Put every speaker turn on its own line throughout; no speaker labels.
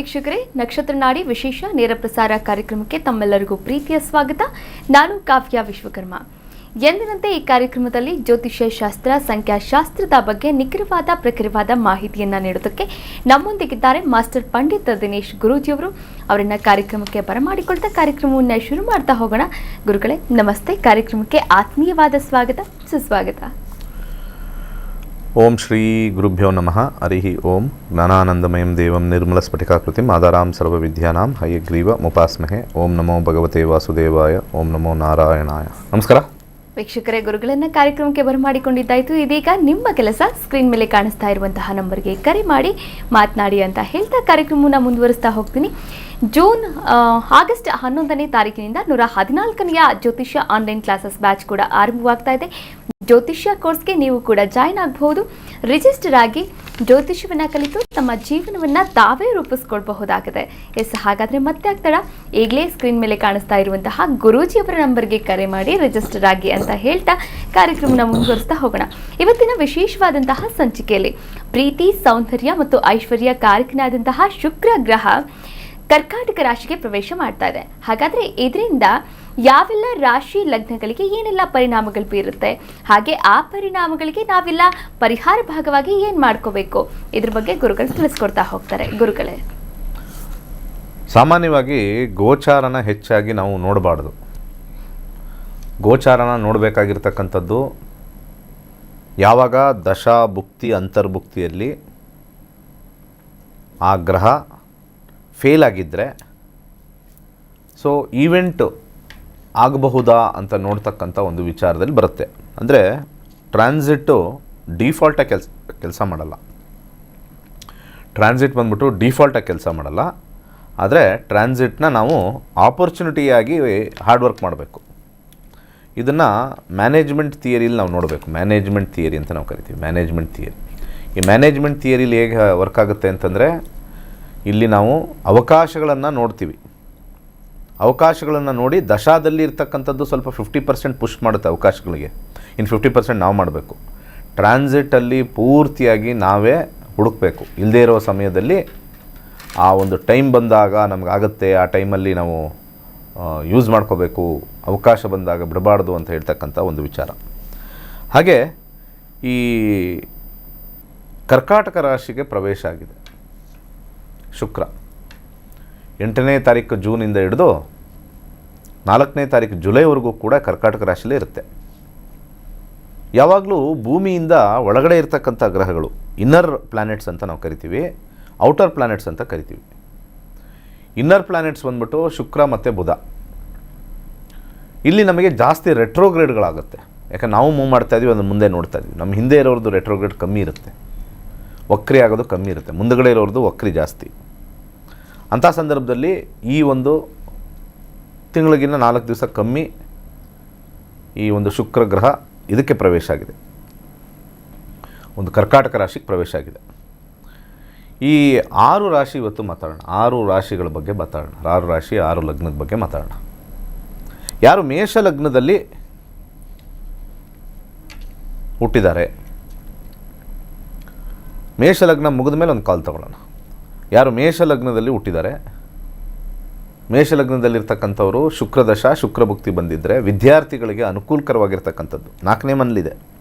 ವೀಕ್ಷಕರೇ, ನಕ್ಷತ್ರ ನಾಡಿ ವಿಶೇಷ ನೇರ ಪ್ರಸಾರ ಕಾರ್ಯಕ್ರಮಕ್ಕೆ ತಮ್ಮೆಲ್ಲರಿಗೂ ಪ್ರೀತಿಯ ಸ್ವಾಗತ. ನಾನು ಕಾವ್ಯ ವಿಶ್ವಕರ್ಮ. ಎಂದಿನಂತೆ ಈ ಕಾರ್ಯಕ್ರಮದಲ್ಲಿ ಜ್ಯೋತಿಷ್ಯ ಶಾಸ್ತ್ರ, ಸಂಖ್ಯಾಶಾಸ್ತ್ರದ ಬಗ್ಗೆ ನಿಖರವಾದ ಪ್ರಖರವಾದ ಮಾಹಿತಿಯನ್ನು ನೀಡೋದಕ್ಕೆ ನಮ್ಮೊಂದಿಗಿದ್ದಾರೆ ಮಾಸ್ಟರ್ ಪಂಡಿತ್ ದಿನೇಶ್ ಗುರೂಜಿಯವರು. ಅವರನ್ನ ಕಾರ್ಯಕ್ರಮಕ್ಕೆ ಬರಮಾಡಿಕೊಳ್ತಾ ಕಾರ್ಯಕ್ರಮವನ್ನು ಶುರು ಮಾಡ್ತಾ ಹೋಗೋಣ. ಗುರುಗಳೇ ನಮಸ್ತೆ, ಕಾರ್ಯಕ್ರಮಕ್ಕೆ ಆತ್ಮೀಯವಾದ ಸ್ವಾಗತ, ಸುಸ್ವಾಗತ.
ಓಂ ಶ್ರೀ ಗುರುಭ್ಯೋ ನಮಃ. ಹರಿ ಓಂ. ಜ್ಞಾನಾನಂದಮಯಂ ದೇವಂ ನಿರ್ಮಲಸ್ಫಟಿಕಾಕೃತಿಂ ಆಧಾರಾಂ ಸರ್ವವಿದ್ಯಾನಾಂ ಹಯಗ್ರೀವ ಮುಪಾಸ್ಮಹೆ. ಓಂ ನಮೋ ಭಗವತೆ ವಾಸುದೇವಾಯ. ಓಂ ನಮೋ ನಾರಾಯಣಾಯ. ನಮಸ್ಕಾರ
ವೀಕ್ಷಕರೇ, ಗುರುಗಳನ್ನ ಕಾರ್ಯಕ್ರಮಕ್ಕೆ ಬರಮಾಡಿಕೊಂಡಿದ್ದಾಯಿತು. ಇದೀಗ ನಿಮ್ಮ ಕೆಲಸ ಸ್ಕ್ರೀನ್ ಮೇಲೆ ಕಾಣಿಸ್ತಾ ಇರುವಂತಹ ನಂಬರ್ಗೆ ಕರೆ ಮಾಡಿ ಮಾತನಾಡಿ ಅಂತ ಹೇಳ್ತಾ ಕಾರ್ಯಕ್ರಮವನ್ನು ಮುಂದುವರಿಸ್ತಾ ಹೋಗ್ತೀನಿ. ಆಗಸ್ಟ್ 11ನೇ ತಾರೀಕಿನಿಂದ 114ನೆಯ ಜ್ಯೋತಿಷ್ಯ ಆನ್ಲೈನ್ ಕ್ಲಾಸಸ್ ಬ್ಯಾಚ್ ಕೂಡ ಆರಂಭವಾಗ್ತಾ ಇದೆ. ಜ್ಯೋತಿಷ್ಯ ಕೋರ್ಸ್ಗೆ ನೀವು ಕೂಡ ಜಾಯ್ನ್ ಆಗಬಹುದು. ರಿಜಿಸ್ಟರ್ ಆಗಿ ಜ್ಯೋತಿಷ್ಯವನ್ನು ಕಲಿತು ತಮ್ಮ ಜೀವನವನ್ನು ತಾವೇ ರೂಪಿಸ್ಕೊಳ್ಬಹುದಾಗಿದೆ. ಹಾಗಾದರೆ ಮತ್ತೆ ಆಗ್ತಾರ, ಈಗಲೇ ಸ್ಕ್ರೀನ್ ಮೇಲೆ ಕಾಣಿಸ್ತಾ ಇರುವಂತಹ ಗುರೂಜಿಯವರ ನಂಬರ್ಗೆ ಕರೆ ಮಾಡಿ ರಿಜಿಸ್ಟರ್ ಆಗಿ ಅಂತ ಹೇಳ್ತಾ ಕಾರ್ಯಕ್ರಮನ ಮುಂದುವರಿಸ್ತಾ ಹೋಗೋಣ. ಇವತ್ತಿನ ವಿಶೇಷವಾದಂತಹ ಸಂಚಿಕೆಯಲ್ಲಿ ಪ್ರೀತಿ, ಸೌಂದರ್ಯ ಮತ್ತು ಐಶ್ವರ್ಯ ಕಾರಕನಾದಂತಹ ಶುಕ್ರ ಗ್ರಹ ಕರ್ಕಾಟಕ ರಾಶಿಗೆ ಪ್ರವೇಶ ಮಾಡ್ತಾ ಇದೆ. ಹಾಗಾದರೆ ಇದರಿಂದ ಯಾವೆಲ್ಲ ರಾಶಿ ಲಗ್ನಗಳಿಗೆ ಏನೆಲ್ಲ ಪರಿಣಾಮಗಳು ಬೀರುತ್ತೆ, ಹಾಗೆ ಆ ಪರಿಣಾಮಗಳಿಗೆ ನಾವೆಲ್ಲ ಪರಿಹಾರ ಭಾಗವಾಗಿ ಏನು ಮಾಡ್ಕೋಬೇಕು, ಇದ್ರ ಬಗ್ಗೆ ಗುರುಗಳು ತಿಳಿಸ್ಕೊಡ್ತಾ ಹೋಗ್ತಾರೆ. ಗುರುಗಳೇ,
ಸಾಮಾನ್ಯವಾಗಿ ಗೋಚಾರನ ಹೆಚ್ಚಾಗಿ ನಾವು ನೋಡಬಾರ್ದು. ಗೋಚಾರನ ನೋಡಬೇಕಾಗಿರ್ತಕ್ಕಂಥದ್ದು ಯಾವಾಗ ದಶಾ ಭುಕ್ತಿ ಅಂತರ್ಭುಕ್ತಿಯಲ್ಲಿ ಆ ಗ್ರಹ ಫೇಲ್ ಆಗಿದ್ದರೆ, ಸೊ ಈವೆಂಟು ಆಗಬಹುದಾ ಅಂತ ನೋಡ್ತಕ್ಕಂಥ ಒಂದು ವಿಚಾರದಲ್ಲಿ ಬರುತ್ತೆ. ಅಂದರೆ ಟ್ರಾನ್ಸಿಟ್ಟು ಡಿಫಾಲ್ಟಾಗಿ ಕೆಲಸ ಮಾಡಲ್ಲ. ಟ್ರಾನ್ಸಿಟ್ ಬಂದ್ಬಿಟ್ಟು ಡಿಫಾಲ್ಟಾಗಿ ಕೆಲಸ ಮಾಡಲ್ಲ. ಆದರೆ ಟ್ರಾನ್ಸಿಟ್ನ ನಾವು ಆಪರ್ಚುನಿಟಿಯಾಗಿ ಹಾರ್ಡ್ ವರ್ಕ್ ಮಾಡಬೇಕು. ಇದನ್ನು ಮ್ಯಾನೇಜ್ಮೆಂಟ್ ಥಿಯರಿಲಿ ನಾವು ನೋಡಬೇಕು. ಮ್ಯಾನೇಜ್ಮೆಂಟ್ ಥಿಯರಿ ಅಂತ ನಾವು ಕರಿತೀವಿ. ಮ್ಯಾನೇಜ್ಮೆಂಟ್ ಥಿಯರಿ, ಈ ಮ್ಯಾನೇಜ್ಮೆಂಟ್ ಥಿಯರಿಲಿ ಹೇಗೆ ವರ್ಕ್ ಆಗುತ್ತೆ ಅಂತಂದರೆ, ಇಲ್ಲಿ ನಾವು ಅವಕಾಶಗಳನ್ನು ನೋಡ್ತೀವಿ. ಅವಕಾಶಗಳನ್ನು ನೋಡಿ ದಶಾದಲ್ಲಿ ಇರ್ತಕ್ಕಂಥದ್ದು ಸ್ವಲ್ಪ 50% ಪುಷ್ ಮಾಡುತ್ತೆ ಅವಕಾಶಗಳಿಗೆ. ಇನ್ನು 50% ನಾವು ಮಾಡಬೇಕು. ಟ್ರಾನ್ಸಿಟಲ್ಲಿ ಪೂರ್ತಿಯಾಗಿ ನಾವೇ ಹುಡುಕಬೇಕು. ಇಲ್ಲದೇ ಇರೋ ಸಮಯದಲ್ಲಿ ಆ ಒಂದು ಟೈಮ್ ಬಂದಾಗ ನಮಗಾಗುತ್ತೆ, ಆ ಟೈಮಲ್ಲಿ ನಾವು ಯೂಸ್ ಮಾಡ್ಕೋಬೇಕು. ಅವಕಾಶ ಬಂದಾಗ ಬಿಡಬಾರ್ದು ಅಂತ ಹೇಳ್ತಕ್ಕಂಥ ಒಂದು ವಿಚಾರ. ಹಾಗೆ ಈ ಕರ್ಕಾಟಕ ರಾಶಿಗೆ ಪ್ರವೇಶ ಆಗಿದೆ ಶುಕ್ರ. 8ನೇ ತಾರೀಕು ಜೂನಿಂದ ಹಿಡಿದು 4ನೇ ತಾರೀಕು ಜುಲೈವರೆಗೂ ಕೂಡ ಕರ್ಕಾಟಕ ರಾಶಿಯಲ್ಲೇ ಇರುತ್ತೆ. ಯಾವಾಗಲೂ ಭೂಮಿಯಿಂದ ಒಳಗಡೆ ಇರ್ತಕ್ಕಂಥ ಗ್ರಹಗಳು ಇನ್ನರ್ ಪ್ಲ್ಯಾನೆಟ್ಸ್ ಅಂತ ನಾವು ಕರಿತೀವಿ, ಔಟರ್ ಪ್ಲ್ಯಾನೆಟ್ಸ್ ಅಂತ ಕರಿತೀವಿ. ಇನ್ನರ್ ಪ್ಲ್ಯಾನೆಟ್ಸ್ ಬಂದ್ಬಿಟ್ಟು ಶುಕ್ರ ಮತ್ತು ಬುಧ. ಇಲ್ಲಿ ನಮಗೆ ಜಾಸ್ತಿ ರೆಟ್ರೋಗ್ರೇಡ್ಗಳಾಗುತ್ತೆ. ಯಾಕಂದ್ರೆ ನಾವು ಮೂವ್ ಮಾಡ್ತಾ ಇದ್ದೀವಿ, ಅದನ್ನು ಮುಂದೆ ನೋಡ್ತಾ ಇದ್ದೀವಿ. ನಮ್ಮ ಹಿಂದೆ ಇರೋರದ್ದು ರೆಟ್ರೋಗ್ರೇಡ್ ಕಮ್ಮಿ ಇರುತ್ತೆ, ವಕ್ರಿ ಆಗೋದು ಕಮ್ಮಿ ಇರುತ್ತೆ. ಮುಂದುಗಡೆ ಇರೋರದ್ದು ವಕ್ರಿ ಜಾಸ್ತಿ. ಅಂಥ ಸಂದರ್ಭದಲ್ಲಿ ಈ ಒಂದು ತಿಂಗಳಿಗಿನ್ನ 4 ದಿವಸ ಕಮ್ಮಿ ಈ ಒಂದು ಶುಕ್ರ ಗ್ರಹ ಇದಕ್ಕೆ ಪ್ರವೇಶ ಆಗಿದೆ, ಒಂದು ಕರ್ಕಾಟಕ ರಾಶಿಗೆ ಪ್ರವೇಶ ಆಗಿದೆ. ಈ 6 ರಾಶಿ ಇವತ್ತು ಮಾತಾಡೋಣ. 6 ರಾಶಿಗಳ ಬಗ್ಗೆ ಮಾತಾಡೋಣ. 6 ರಾಶಿ 6 ಲಗ್ನದ ಬಗ್ಗೆ ಮಾತಾಡೋಣ. ಯಾರು ಮೇಷ ಲಗ್ನದಲ್ಲಿ ಹುಟ್ಟಿದ್ದಾರೆ, ಮೇಷ ಲಗ್ನ ಮುಗಿದ ಮೇಲೆ ಒಂದು ಕಾಲ್ ತಗೊಳ್ಳೋಣ. ಯಾರು ಮೇಷ ಲಗ್ನದಲ್ಲಿ ಹುಟ್ಟಿದ್ದಾರೆ, ಮೇಷ ಲಗ್ನದಲ್ಲಿರ್ತಕ್ಕಂಥವರು ಶುಕ್ರದಶ ಶುಕ್ರಭುಕ್ತಿ ಬಂದಿದ್ದರೆ ವಿದ್ಯಾರ್ಥಿಗಳಿಗೆ ಅನುಕೂಲಕರವಾಗಿರ್ತಕ್ಕಂಥದ್ದು. 4ನೇ ಮನೇಲಿದೆ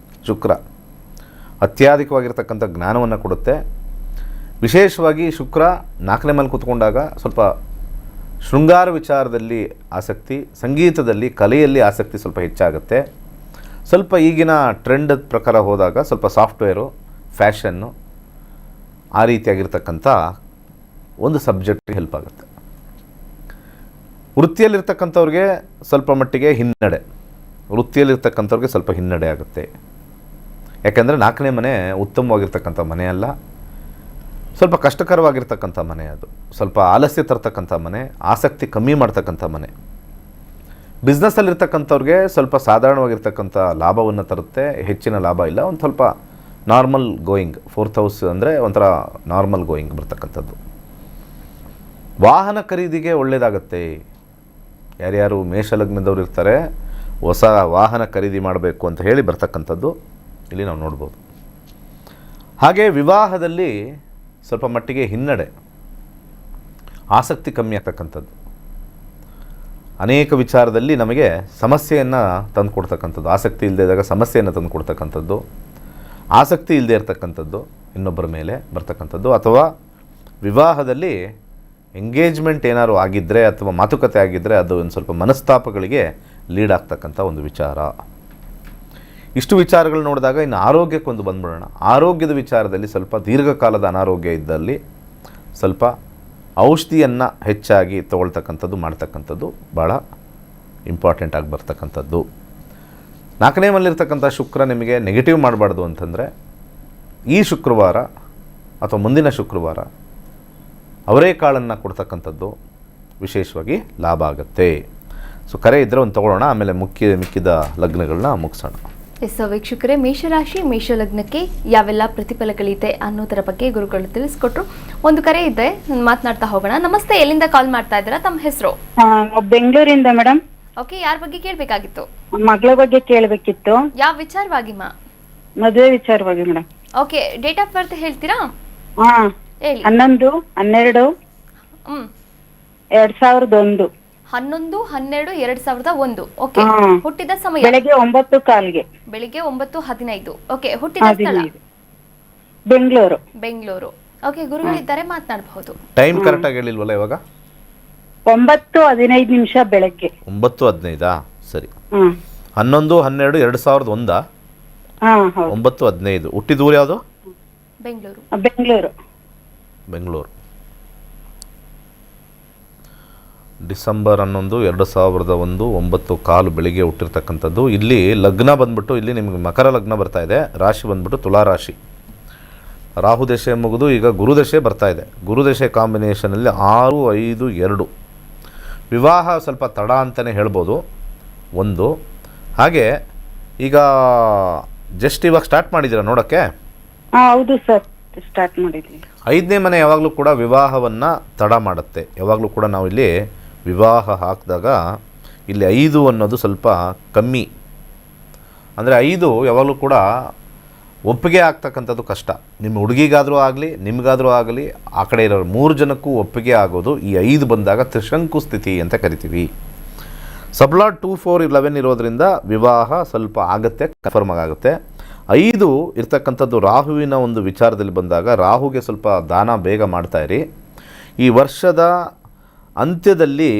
ಶುಕ್ರ, ಅತ್ಯಧಿಕವಾಗಿರ್ತಕ್ಕಂಥ ಜ್ಞಾನವನ್ನು ಕೊಡುತ್ತೆ. ವಿಶೇಷವಾಗಿ ಶುಕ್ರ 4ನೇ ಮನೇಲಿ ಕೂತ್ಕೊಂಡಾಗ ಸ್ವಲ್ಪ ಶೃಂಗಾರ ವಿಚಾರದಲ್ಲಿ ಆಸಕ್ತಿ, ಸಂಗೀತದಲ್ಲಿ, ಕಲೆಯಲ್ಲಿ ಆಸಕ್ತಿ ಸ್ವಲ್ಪ ಹೆಚ್ಚಾಗುತ್ತೆ. ಸ್ವಲ್ಪ ಈಗಿನ ಟ್ರೆಂಡ್ ಪ್ರಕಾರ ಹೋದಾಗ ಸ್ವಲ್ಪ ಸಾಫ್ಟ್ವೇರು, ಫ್ಯಾಷನ್ನು, ಆ ರೀತಿಯಾಗಿರ್ತಕ್ಕಂಥ ಒಂದು ಸಬ್ಜೆಕ್ಟ್ಗೆ ಹೆಲ್ಪ್ ಆಗುತ್ತೆ. ವೃತ್ತಿಯಲ್ಲಿರ್ತಕ್ಕಂಥವ್ರಿಗೆ ಸ್ವಲ್ಪ ಮಟ್ಟಿಗೆ ಹಿನ್ನಡೆ, ವೃತ್ತಿಯಲ್ಲಿರ್ತಕ್ಕಂಥವ್ರಿಗೆ ಸ್ವಲ್ಪ ಹಿನ್ನಡೆ ಆಗುತ್ತೆ. ಯಾಕೆಂದರೆ 4ನೇ ಮನೆ ಉತ್ತಮವಾಗಿರ್ತಕ್ಕಂಥ ಮನೆ ಅಲ್ಲ, ಸ್ವಲ್ಪ ಕಷ್ಟಕರವಾಗಿರ್ತಕ್ಕಂಥ ಮನೆ. ಅದು ಸ್ವಲ್ಪ ಆಲಸ್ಯ ತರ್ತಕ್ಕಂಥ ಮನೆ, ಆಸಕ್ತಿ ಕಮ್ಮಿ ಮಾಡ್ತಕ್ಕಂಥ ಮನೆ. ಬಿಸ್ನೆಸ್ಸಲ್ಲಿರ್ತಕ್ಕಂಥವ್ರಿಗೆ ಸ್ವಲ್ಪ ಸಾಧಾರಣವಾಗಿರ್ತಕ್ಕಂಥ ಲಾಭವನ್ನು ತರುತ್ತೆ, ಹೆಚ್ಚಿನ ಲಾಭ ಇಲ್ಲ, ಒಂದು ಸ್ವಲ್ಪ ನಾರ್ಮಲ್ ಗೋಯಿಂಗ್. 4th ಹೌಸ್ ಅಂದರೆ ಒಂಥರ ನಾರ್ಮಲ್ ಗೋಯಿಂಗ್ ಬರ್ತಕ್ಕಂಥದ್ದು. ವಾಹನ ಖರೀದಿಗೆ ಒಳ್ಳೆಯದಾಗತ್ತೆ. ಯಾರ್ಯಾರು ಮೇಷಲಗ್ನದವ್ರು ಇರ್ತಾರೆ, ಹೊಸ ವಾಹನ ಖರೀದಿ ಮಾಡಬೇಕು ಅಂತ ಹೇಳಿ ಬರ್ತಕ್ಕಂಥದ್ದು ಇಲ್ಲಿ ನಾವು ನೋಡ್ಬೋದು. ಹಾಗೆ ವಿವಾಹದಲ್ಲಿ ಸ್ವಲ್ಪ ಮಟ್ಟಿಗೆ ಹಿನ್ನಡೆ, ಆಸಕ್ತಿ ಕಮ್ಮಿ ಆಗ್ತಕ್ಕಂಥದ್ದು, ಅನೇಕ ವಿಚಾರದಲ್ಲಿ ನಮಗೆ ಸಮಸ್ಯೆಯನ್ನು ತಂದು ಕೊಡ್ತಕ್ಕಂಥದ್ದು, ಆಸಕ್ತಿ ಇಲ್ಲದೆ ಇದ್ದಾಗ ಸಮಸ್ಯೆಯನ್ನು ತಂದು ಕೊಡ್ತಕ್ಕಂಥದ್ದು, ಆಸಕ್ತಿ ಇಲ್ಲದೆ ಇರತಕ್ಕಂಥದ್ದು, ಇನ್ನೊಬ್ಬರ ಮೇಲೆ ಬರ್ತಕ್ಕಂಥದ್ದು, ಅಥವಾ ವಿವಾಹದಲ್ಲಿ ಎಂಗೇಜ್ಮೆಂಟ್ ಏನಾದ್ರು ಆಗಿದ್ದರೆ ಅಥವಾ ಮಾತುಕತೆ ಆಗಿದ್ದರೆ ಅದು ಒಂದು ಸ್ವಲ್ಪ ಮನಸ್ತಾಪಗಳಿಗೆ ಲೀಡ್ ಆಗ್ತಕ್ಕಂಥ ಒಂದು ವಿಚಾರ. ಇಷ್ಟು ವಿಚಾರಗಳು ನೋಡಿದಾಗ ಇನ್ನು ಆರೋಗ್ಯಕ್ಕೊಂದು ಬಂದ್ಬಿಡೋಣ. ಆರೋಗ್ಯದ ವಿಚಾರದಲ್ಲಿ ಸ್ವಲ್ಪ ದೀರ್ಘಕಾಲದ ಅನಾರೋಗ್ಯ ಇದ್ದಲ್ಲಿ ಸ್ವಲ್ಪ ಔಷಧಿಯನ್ನು ಹೆಚ್ಚಾಗಿ ತಗೊಳ್ತಕ್ಕಂಥದ್ದು ಮಾಡ್ತಕ್ಕಂಥದ್ದು ಭಾಳ ಇಂಪಾರ್ಟೆಂಟ್ ಆಗಿ ಬರ್ತಕ್ಕಂಥದ್ದು. 4ನೇ ಮನೆಯಲ್ಲಿರ್ತಕ್ಕಂಥ ಶುಕ್ರ ನಿಮಗೆ ನೆಗೆಟಿವ್ ಮಾಡಬಾರ್ದು ಅಂತಂದರೆ ಈ ಶುಕ್ರವಾರ ಅಥವಾ ಮುಂದಿನ ಶುಕ್ರವಾರ ಅವರೇಕಾಳನ್ನು ಕೊಡ್ತಕ್ಕಂಥದ್ದು ವಿಶೇಷವಾಗಿ ಲಾಭ ಆಗುತ್ತೆ. ಸೊ ಕರೆ ಇದ್ದರೆ ಒಂದು ತೊಗೊಳ್ಳೋಣ, ಆಮೇಲೆ ಮಿಕ್ಕಿದ ಲಗ್ನಗಳನ್ನ ಮುಗಿಸೋಣ.
ಎಸ್ ವೀಕ್ಷಕರೇ, ಮೇಷರಾಶಿ ಮೇಷಲಗ್ನಕ್ಕೆ ಯಾವೆಲ್ಲ ಪ್ರತಿಫಲಗಳಿದೆ ಅನ್ನೋದರ ಬಗ್ಗೆ ಗುರುಗಳು ತಿಳಿಸ್ಕೊಟ್ರು. ಒಂದು ಕರೆ ಇದೆ, ಮಾತನಾಡ್ತಾ ಹೋಗೋಣ. ನಮಸ್ತೆ, ಎಲ್ಲಿಂದ ಕಾಲ್ ಮಾಡ್ತಾ ಇದ್ದೀರಾ? ತಮ್ಮ ಹೆಸರು?
ಬೆಂಗಳೂರಿಂದ ಮೇಡಮ್.
ಓಕೆ, ಯಾರ ಬಗ್ಗೆ ಕೇಳಬೇಕಾಗಿತ್ತು?
ಮಗಳ ಬಗ್ಗೆ ಕೇಳಬೇಕಿತ್ತು.
ಯಾವ ವಿಚಾರವಾಗಿ ಮಾ?
ಮದುವೆ ವಿಚಾರವಾಗಿ madam.
Okay, date of birth ಹೇಳ್ತೀರಾ?
ಹಾ,
ಹೇಳಿ.
11/12/2001.
11/12/2001. ಓಕೆ, ಹುಟ್ಟಿದ ಸಮಯ?
ಬೆಳಗ್ಗೆ 9:15.
ಬೆಳಿಗ್ಗೆ 9:15. ಓಕೆ, ಹುಟ್ಟಿದ ಸ್ಥಳ?
ಬೆಂಗಳೂರು.
ಬೆಂಗಳೂರು. ಓಕೆ, ಗುರುಗಳಿದ್ದಾರೆ, ಮಾತನಾಡಬಹುದು.
ಟೈಮ್ ಕರೆಕ್ಟಾಗಿ ಹೇಳಿಲ್ವಲ್ಲ ಇವಾಗ?
9:15 ಬೆಳಗ್ಗೆ.
9:15. ಸರಿ. 11/12/2001. 9:15. ಹುಟ್ಟಿದ ಊರು ಯಾವುದು?
ಬೆಂಗಳೂರು.
ಬೆಂಗಳೂರು. ಡಿಸೆಂಬರ್ 11, 2001, 9:15 ಬೆಳಿಗ್ಗೆ ಹುಟ್ಟಿರ್ತಕ್ಕಂಥದ್ದು. ಇಲ್ಲಿ ಲಗ್ನ ಬಂದ್ಬಿಟ್ಟು ಇಲ್ಲಿ ನಿಮಗೆ ಮಕರ ಲಗ್ನ ಬರ್ತಾ ಇದೆ, ರಾಶಿ ಬಂದ್ಬಿಟ್ಟು ತುಲಾ ರಾಶಿ. ರಾಹು ದಶೆ ಮುಗಿದು ಈಗ ಗುರುದಶೆ ಬರ್ತಾ ಇದೆ. ಗುರುದಶೆ ಕಾಂಬಿನೇಷನಲ್ಲಿ 6, 5, 2. ವಿವಾಹ ಸ್ವಲ್ಪ ತಡ ಅಂತಲೇ ಹೇಳ್ಬೋದು. ಒಂದು ಹಾಗೆ ಈಗ ಜಸ್ಟ್ ಇವಾಗ ಸ್ಟಾರ್ಟ್ ಮಾಡಿದ್ದೀರಾ ನೋಡೋಕ್ಕೆ?
ಹೌದು ಸರ್, ಸ್ಟಾರ್ಟ್ ಮಾಡಿದ್ವಿ.
5ನೇ ಮನೆ ಯಾವಾಗಲೂ ಕೂಡ ವಿವಾಹವನ್ನು ತಡ ಮಾಡುತ್ತೆ. ಯಾವಾಗಲೂ ಕೂಡ ನಾವು ಇಲ್ಲಿ ವಿವಾಹ ಹಾಕಿದಾಗ ಇಲ್ಲಿ 5 ಅನ್ನೋದು ಸ್ವಲ್ಪ ಕಮ್ಮಿ. ಅಂದರೆ 5 ಯಾವಾಗಲೂ ಕೂಡ ಒಪ್ಪಿಗೆ ಆಗ್ತಕ್ಕಂಥದ್ದು ಕಷ್ಟ. ನಿಮ್ಮ ಹುಡುಗಿಗಾದರೂ ಆಗಲಿ ನಿಮಗಾದರೂ ಆಗಲಿ ಆ ಕಡೆ ಇರೋರು 3 ಜನಕ್ಕೂ ಒಪ್ಪಿಗೆ ಆಗೋದು ಈ 5 ಬಂದಾಗ ತ್ರಿಶಂಕು ಸ್ಥಿತಿ ಅಂತ ಕರಿತೀವಿ. ಸಬ್ಲಾಟ್ 2, 4, 11 ಇರೋದ್ರಿಂದ ವಿವಾಹ ಸ್ವಲ್ಪ ಆಗುತ್ತೆ, ಕನ್ಫರ್ಮ್ ಆಗುತ್ತೆ. 5 ಇರ್ತಕ್ಕಂಥದ್ದು ರಾಹುವಿನ ಒಂದು ವಿಚಾರದಲ್ಲಿ ಬಂದಾಗ ರಾಹುಗೆ ಸ್ವಲ್ಪ ದಾನ ಬೇಗ ಮಾಡ್ತಾಯಿರಿ. ಈ ವರ್ಷದ ಅಂತ್ಯದಲ್ಲಿ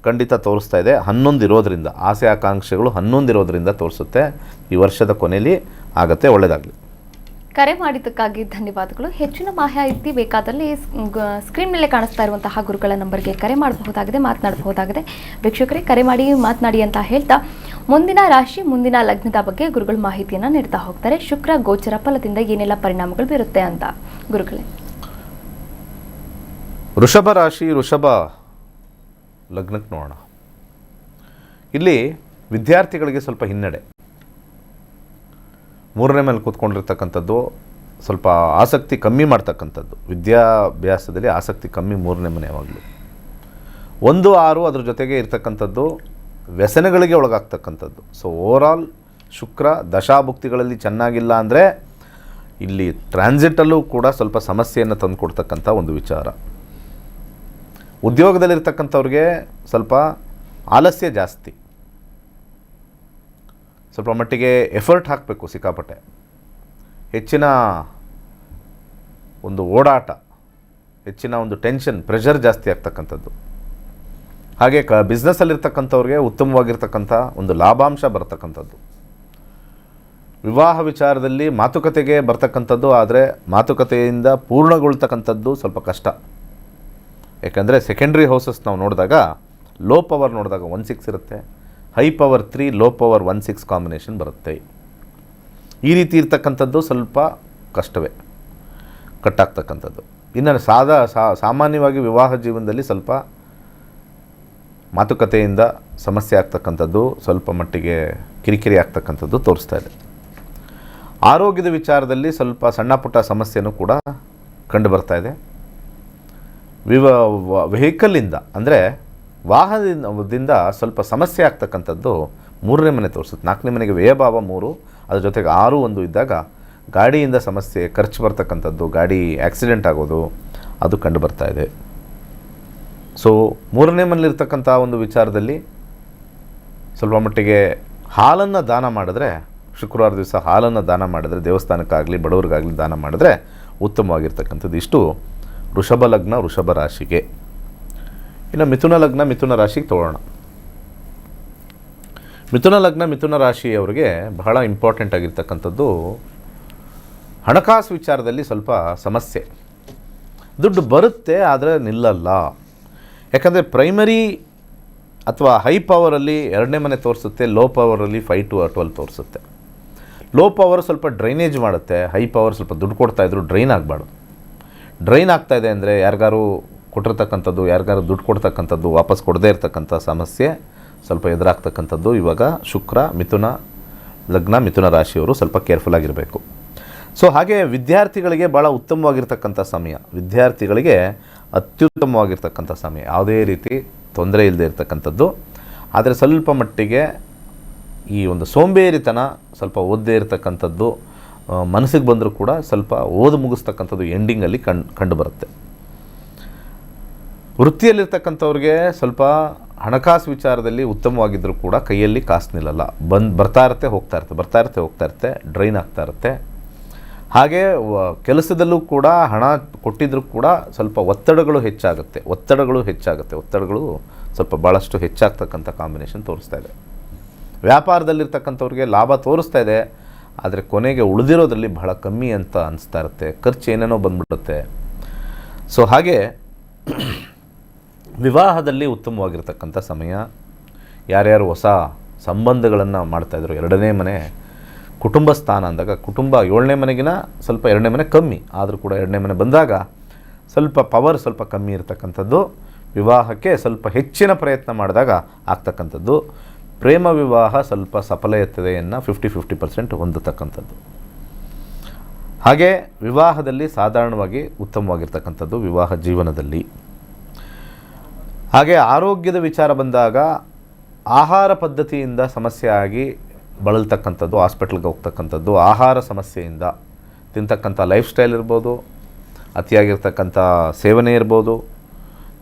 ಖಂಡಿತ ತೋರಿಸ್ತಾ ಇದೆ. 11 ಇರೋದ್ರಿಂದ ಆಸೆ ಆಕಾಂಕ್ಷೆಗಳು 11 ಇರೋದ್ರಿಂದ ತೋರಿಸುತ್ತೆ. ಈ ವರ್ಷದ ಕೊನೆಯಲ್ಲಿ ಆಗುತ್ತೆ. ಒಳ್ಳೆಯದಾಗಲಿ.
ಕರೆ ಮಾಡಿದ್ದಕ್ಕಾಗಿ ಧನ್ಯವಾದಗಳು. ಹೆಚ್ಚಿನ ಮಾಹಿತಿ ಬೇಕಾದಲ್ಲಿ ಸ್ಕ್ರೀನ್ ಮೇಲೆ ಕಾಣಿಸ್ತಾ ಇರುವಂತಹ ಗುರುಗಳ ನಂಬರ್ಗೆ ಕರೆ ಮಾಡಬಹುದಾಗಿದೆ, ಮಾತನಾಡಬಹುದಾಗಿದೆ. ವೀಕ್ಷಕರೇ, ಕರೆ ಮಾಡಿ ಮಾತನಾಡಿ ಅಂತ ಹೇಳ್ತಾ ಮುಂದಿನ ರಾಶಿ ಮುಂದಿನ ಲಗ್ನದ ಬಗ್ಗೆ ಗುರುಗಳು ಮಾಹಿತಿಯನ್ನು ನೀಡ್ತಾ ಹೋಗ್ತಾರೆ. ಶುಕ್ರ ಗೋಚರ ಫಲದಿಂದ ಏನೆಲ್ಲ ಪರಿಣಾಮಗಳು ಬೀರುತ್ತೆ ಅಂತ ಗುರುಗಳೇ.
ವೃಷಭ ರಾಶಿ ವೃಷಭ ಲಗ್ನಕ್ಕೆ ನೋಡೋಣ. ಇಲ್ಲಿ ವಿದ್ಯಾರ್ಥಿಗಳಿಗೆ ಸ್ವಲ್ಪ ಹಿನ್ನಡೆ. 3ನೇ ಮೇಲೆ ಕೂತ್ಕೊಂಡಿರ್ತಕ್ಕಂಥದ್ದು, ಸ್ವಲ್ಪ ಆಸಕ್ತಿ ಕಮ್ಮಿ ಮಾಡ್ತಕ್ಕಂಥದ್ದು. ವಿದ್ಯಾಭ್ಯಾಸದಲ್ಲಿ ಆಸಕ್ತಿ ಕಮ್ಮಿ 3ನೇ ಮನೆ ಯಾವಾಗಲೂ. 1, 6 ಅದ್ರ ಜೊತೆಗೆ ಇರ್ತಕ್ಕಂಥದ್ದು ವ್ಯಸನಗಳಿಗೆ ಒಳಗಾಗ್ತಕ್ಕಂಥದ್ದು. ಸೊ ಓವರಾಲ್ ಶುಕ್ರ ದಶಾಭುಕ್ತಿಗಳಲ್ಲಿ ಚೆನ್ನಾಗಿಲ್ಲ ಅಂದರೆ ಇಲ್ಲಿ ಟ್ರಾನ್ಸಿಟಲ್ಲೂ ಕೂಡ ಸ್ವಲ್ಪ ಸಮಸ್ಯೆಯನ್ನು ತಂದು ಕೊಡ್ತಕ್ಕಂಥ ಒಂದು ವಿಚಾರ. ಉದ್ಯೋಗದಲ್ಲಿರ್ತಕ್ಕಂಥವ್ರಿಗೆ ಸ್ವಲ್ಪ ಆಲಸ್ಯ ಜಾಸ್ತಿ, ಸ್ವಲ್ಪ ಮಟ್ಟಿಗೆ ಎಫರ್ಟ್ ಹಾಕಬೇಕು, ಸಿಕ್ಕಾಪಟ್ಟೆ ಹೆಚ್ಚಿನ ಒಂದು ಓಡಾಟ, ಹೆಚ್ಚಿನ ಒಂದು ಟೆನ್ಷನ್, ಪ್ರೆಷರ್ ಜಾಸ್ತಿ ಆಗ್ತಕ್ಕಂಥದ್ದು. ಹಾಗೆ ಬಿಸ್ನೆಸ್ಸಲ್ಲಿರ್ತಕ್ಕಂಥವ್ರಿಗೆ ಉತ್ತಮವಾಗಿರ್ತಕ್ಕಂಥ ಒಂದು ಲಾಭಾಂಶ ಬರ್ತಕ್ಕಂಥದ್ದು. ವಿವಾಹ ವಿಚಾರದಲ್ಲಿ ಮಾತುಕತೆಗೆ ಬರ್ತಕ್ಕಂಥದ್ದು, ಆದರೆ ಮಾತುಕತೆಯಿಂದ ಪೂರ್ಣಗೊಳ್ತಕ್ಕಂಥದ್ದು ಸ್ವಲ್ಪ ಕಷ್ಟ. ಯಾಕಂದರೆ ಸೆಕೆಂಡ್ರಿ ಹೌಸಸ್ ನಾವು ನೋಡಿದಾಗ ಲೋ ಪವರ್ ನೋಡಿದಾಗ 1/6 ಇರುತ್ತೆ, high power 3, low power 1/6 combination ಬರುತ್ತೆ. ಈ ರೀತಿ ಇರ್ತಕ್ಕಂಥದ್ದು ಸ್ವಲ್ಪ ಕಷ್ಟವೇ ಕಟ್ಟಾಗ್ತಕ್ಕಂಥದ್ದು. ಇನ್ನು ಸಾಮಾನ್ಯವಾಗಿ ವಿವಾಹ ಜೀವನದಲ್ಲಿ ಸ್ವಲ್ಪ ಮಾತುಕತೆಯಿಂದ ಸಮಸ್ಯೆ ಆಗ್ತಕ್ಕಂಥದ್ದು, ಸ್ವಲ್ಪ ಮಟ್ಟಿಗೆ ಕಿರಿಕಿರಿ ಆಗ್ತಕ್ಕಂಥದ್ದು ತೋರಿಸ್ತಾ ಇದೆ. ಆರೋಗ್ಯದ ವಿಚಾರದಲ್ಲಿ ಸ್ವಲ್ಪ ಸಣ್ಣ ಪುಟ್ಟ ಸಮಸ್ಯೆನೂ ಕೂಡ ಕಂಡು ಬರ್ತಾ ಇದೆ. ವೆಹಿಕಲ್ಲಿಂದ ಅಂದರೆ ವಾಹನದಿಂದ ಸ್ವಲ್ಪ ಸಮಸ್ಯೆ ಆಗ್ತಕ್ಕಂಥದ್ದು 3ನೇ ಮನೆ ತೋರಿಸುತ್ತೆ. 4ನೇ ಮನೆಗೆ ವ್ಯಯಭಾವ 3, ಅದ್ರ ಜೊತೆಗೆ 6, 1 ಇದ್ದಾಗ ಗಾಡಿಯಿಂದ ಸಮಸ್ಯೆ, ಖರ್ಚು ಬರ್ತಕ್ಕಂಥದ್ದು, ಗಾಡಿ ಆಕ್ಸಿಡೆಂಟ್ ಆಗೋದು ಅದು ಕಂಡು ಬರ್ತಾ ಇದೆ. ಸೊ 3ನೇ ಮನೇಲಿರ್ತಕ್ಕಂಥ ಒಂದು ವಿಚಾರದಲ್ಲಿ ಸ್ವಲ್ಪ ಮಟ್ಟಿಗೆ ಹಾಲನ್ನು ದಾನ ಮಾಡಿದ್ರೆ, ಶುಕ್ರವಾರ ದಿವಸ ಹಾಲನ್ನು ದಾನ ಮಾಡಿದ್ರೆ, ದೇವಸ್ಥಾನಕ್ಕಾಗಲಿ ಬಡವ್ರಿಗಾಗಲಿ ದಾನ ಮಾಡಿದ್ರೆ ಉತ್ತಮವಾಗಿರ್ತಕ್ಕಂಥದ್ದು. ಇಷ್ಟು ವೃಷಭ ಲಗ್ನ, ವೃಷಭ ರಾಶಿಗೆ. ಇನ್ನು ಮಿಥುನ ಲಗ್ನ, ಮಿಥುನ ರಾಶಿಗೆ ತೊಗೊಳ್ಳೋಣ. ಮಿಥುನ ಲಗ್ನ, ಮಿಥುನ ರಾಶಿಯವರಿಗೆ ಬಹಳ ಇಂಪಾರ್ಟೆಂಟ್ ಆಗಿರ್ತಕ್ಕಂಥದ್ದು ಹಣಕಾಸು ವಿಚಾರದಲ್ಲಿ ಸ್ವಲ್ಪ ಸಮಸ್ಯೆ. ದುಡ್ಡು ಬರುತ್ತೆ ಆದರೆ ನಿಲ್ಲಲ್ಲ. ಯಾಕಂದರೆ ಪ್ರೈಮರಿ ಅಥವಾ ಹೈ ಪವರಲ್ಲಿ 2ನೇ ಮನೆ ತೋರಿಸುತ್ತೆ, ಲೋ ಪವರಲ್ಲಿ 5 to 12 ತೋರಿಸುತ್ತೆ. ಲೋ ಪವರ್ ಸ್ವಲ್ಪ ಡ್ರೈನೇಜ್ ಮಾಡುತ್ತೆ, ಹೈ ಪವರ್ ಸ್ವಲ್ಪ ದುಡ್ಡು ಕೊಡ್ತಾಯಿದ್ರು ಡ್ರೈನ್ ಆಗಬಾರ್ದು. ಡ್ರೈನ್ ಆಗ್ತಾಯಿದೆ ಅಂದರೆ ಯಾರಿಗಾರು ಕೊಟ್ಟಿರ್ತಕ್ಕಂಥದ್ದು, ಯಾರಿಗಾರು ದುಡ್ಡು ಕೊಡ್ತಕ್ಕಂಥದ್ದು ವಾಪಸ್ ಕೊಡದೇ ಇರತಕ್ಕಂಥ ಸಮಸ್ಯೆ ಸ್ವಲ್ಪ ಎದುರಾಗ್ತಕ್ಕಂಥದ್ದು. ಇವಾಗ ಶುಕ್ರ ಮಿಥುನ ಲಗ್ನ, ಮಿಥುನ ರಾಶಿಯವರು ಸ್ವಲ್ಪ ಕೇರ್ಫುಲ್ ಆಗಿರಬೇಕು. ಸೊ ಹಾಗೆ ವಿದ್ಯಾರ್ಥಿಗಳಿಗೆ ಭಾಳ ಉತ್ತಮವಾಗಿರ್ತಕ್ಕಂಥ ಸಮಯ, ವಿದ್ಯಾರ್ಥಿಗಳಿಗೆ ಅತ್ಯುತ್ತಮವಾಗಿರ್ತಕ್ಕಂಥ ಸಮಯ, ಯಾವುದೇ ರೀತಿ ತೊಂದರೆ ಇಲ್ಲದೆ ಇರತಕ್ಕಂಥದ್ದು. ಆದರೆ ಸ್ವಲ್ಪ ಮಟ್ಟಿಗೆ ಈ ಒಂದು ಸೋಂಬೇರಿತನ, ಸ್ವಲ್ಪ ಓದದೇ ಇರತಕ್ಕಂಥದ್ದು ಮನಸ್ಸಿಗೆ ಬಂದರೂ ಕೂಡ ಸ್ವಲ್ಪ ಓದು ಮುಗಿಸ್ತಕ್ಕಂಥದ್ದು ಎಂಡಿಂಗಲ್ಲಿ ಕಂಡು ಬರುತ್ತೆ. ವೃತ್ತಿಯಲ್ಲಿರ್ತಕ್ಕಂಥವ್ರಿಗೆ ಸ್ವಲ್ಪ ಹಣಕಾಸು ವಿಚಾರದಲ್ಲಿ ಉತ್ತಮವಾಗಿದ್ದರೂ ಕೂಡ ಕೈಯಲ್ಲಿ ಕಾಸು ನಿಲ್ಲಲ್ಲ. ಬರ್ತಾ ಇರುತ್ತೆ ಹೋಗ್ತಾ ಇರುತ್ತೆ, ಡ್ರೈನ್ ಆಗ್ತಾ ಇರುತ್ತೆ. ಹಾಗೆ ಕೆಲಸದಲ್ಲೂ ಕೂಡ ಹಣ ಕೊಟ್ಟಿದ್ದರೂ ಕೂಡ ಸ್ವಲ್ಪ ಒತ್ತಡಗಳು ಹೆಚ್ಚಾಗುತ್ತೆ, ಒತ್ತಡಗಳು ಸ್ವಲ್ಪ ಭಾಳಷ್ಟು ಹೆಚ್ಚಾಗ್ತಕ್ಕಂಥ ಕಾಂಬಿನೇಷನ್ ತೋರಿಸ್ತಾ ಇದೆ. ವ್ಯಾಪಾರದಲ್ಲಿರ್ತಕ್ಕಂಥವ್ರಿಗೆ ಲಾಭ ತೋರಿಸ್ತಾ ಇದೆ, ಆದರೆ ಕೊನೆಗೆ ಉಳಿದಿರೋದ್ರಲ್ಲಿ ಬಹಳ ಕಮ್ಮಿ ಅಂತ ಅನಿಸ್ತಾ ಇರುತ್ತೆ, ಖರ್ಚು ಏನೇನೋ ಬಂದ್ಬಿಡುತ್ತೆ. ಸೊ ಹಾಗೆ ವಿವಾಹದಲ್ಲಿ ಉತ್ತಮವಾಗಿರ್ತಕ್ಕಂಥ ಸಮಯ. ಯಾರ್ಯಾರು ಹೊಸ ಸಂಬಂಧಗಳನ್ನು ಮಾಡ್ತಾಯಿದ್ರು, 2ನೇ ಮನೆ ಕುಟುಂಬ ಸ್ಥಾನ ಅಂದಾಗ, ಕುಟುಂಬ 7ನೇ ಮನೆಗಿನ ಸ್ವಲ್ಪ 2ನೇ ಮನೆ ಕಮ್ಮಿ, ಆದರೂ ಕೂಡ 2ನೇ ಮನೆ ಬಂದಾಗ ಸ್ವಲ್ಪ ಪವರ್ ಸ್ವಲ್ಪ ಕಮ್ಮಿ ಇರತಕ್ಕಂಥದ್ದು. ವಿವಾಹಕ್ಕೆ ಸ್ವಲ್ಪ ಹೆಚ್ಚಿನ ಪ್ರಯತ್ನ ಮಾಡಿದಾಗ ಆಗ್ತಕ್ಕಂಥದ್ದು. ಪ್ರೇಮ ವಿವಾಹ ಸ್ವಲ್ಪ ಸಫಲತೆಯನ್ನು 50% ಹೊಂದತಕ್ಕಂಥದ್ದು. ಹಾಗೆ ವಿವಾಹದಲ್ಲಿ ಸಾಧಾರಣವಾಗಿ ಉತ್ತಮವಾಗಿರ್ತಕ್ಕಂಥದ್ದು ವಿವಾಹ ಜೀವನದಲ್ಲಿ. ಹಾಗೆ ಆರೋಗ್ಯದ ವಿಚಾರ ಬಂದಾಗ ಆಹಾರ ಪದ್ಧತಿಯಿಂದ ಸಮಸ್ಯೆ ಆಗಿ ಬಳಲ್ತಕ್ಕಂಥದ್ದು, ಹಾಸ್ಪಿಟ್ಲ್ಗೆ ಹೋಗ್ತಕ್ಕಂಥದ್ದು, ಆಹಾರ ಸಮಸ್ಯೆಯಿಂದ ತಿಂತಕ್ಕಂಥ ಲೈಫ್ ಸ್ಟೈಲ್ ಇರ್ಬೋದು, ಅತಿಯಾಗಿರ್ತಕ್ಕಂಥ ಸೇವನೆ ಇರ್ಬೋದು,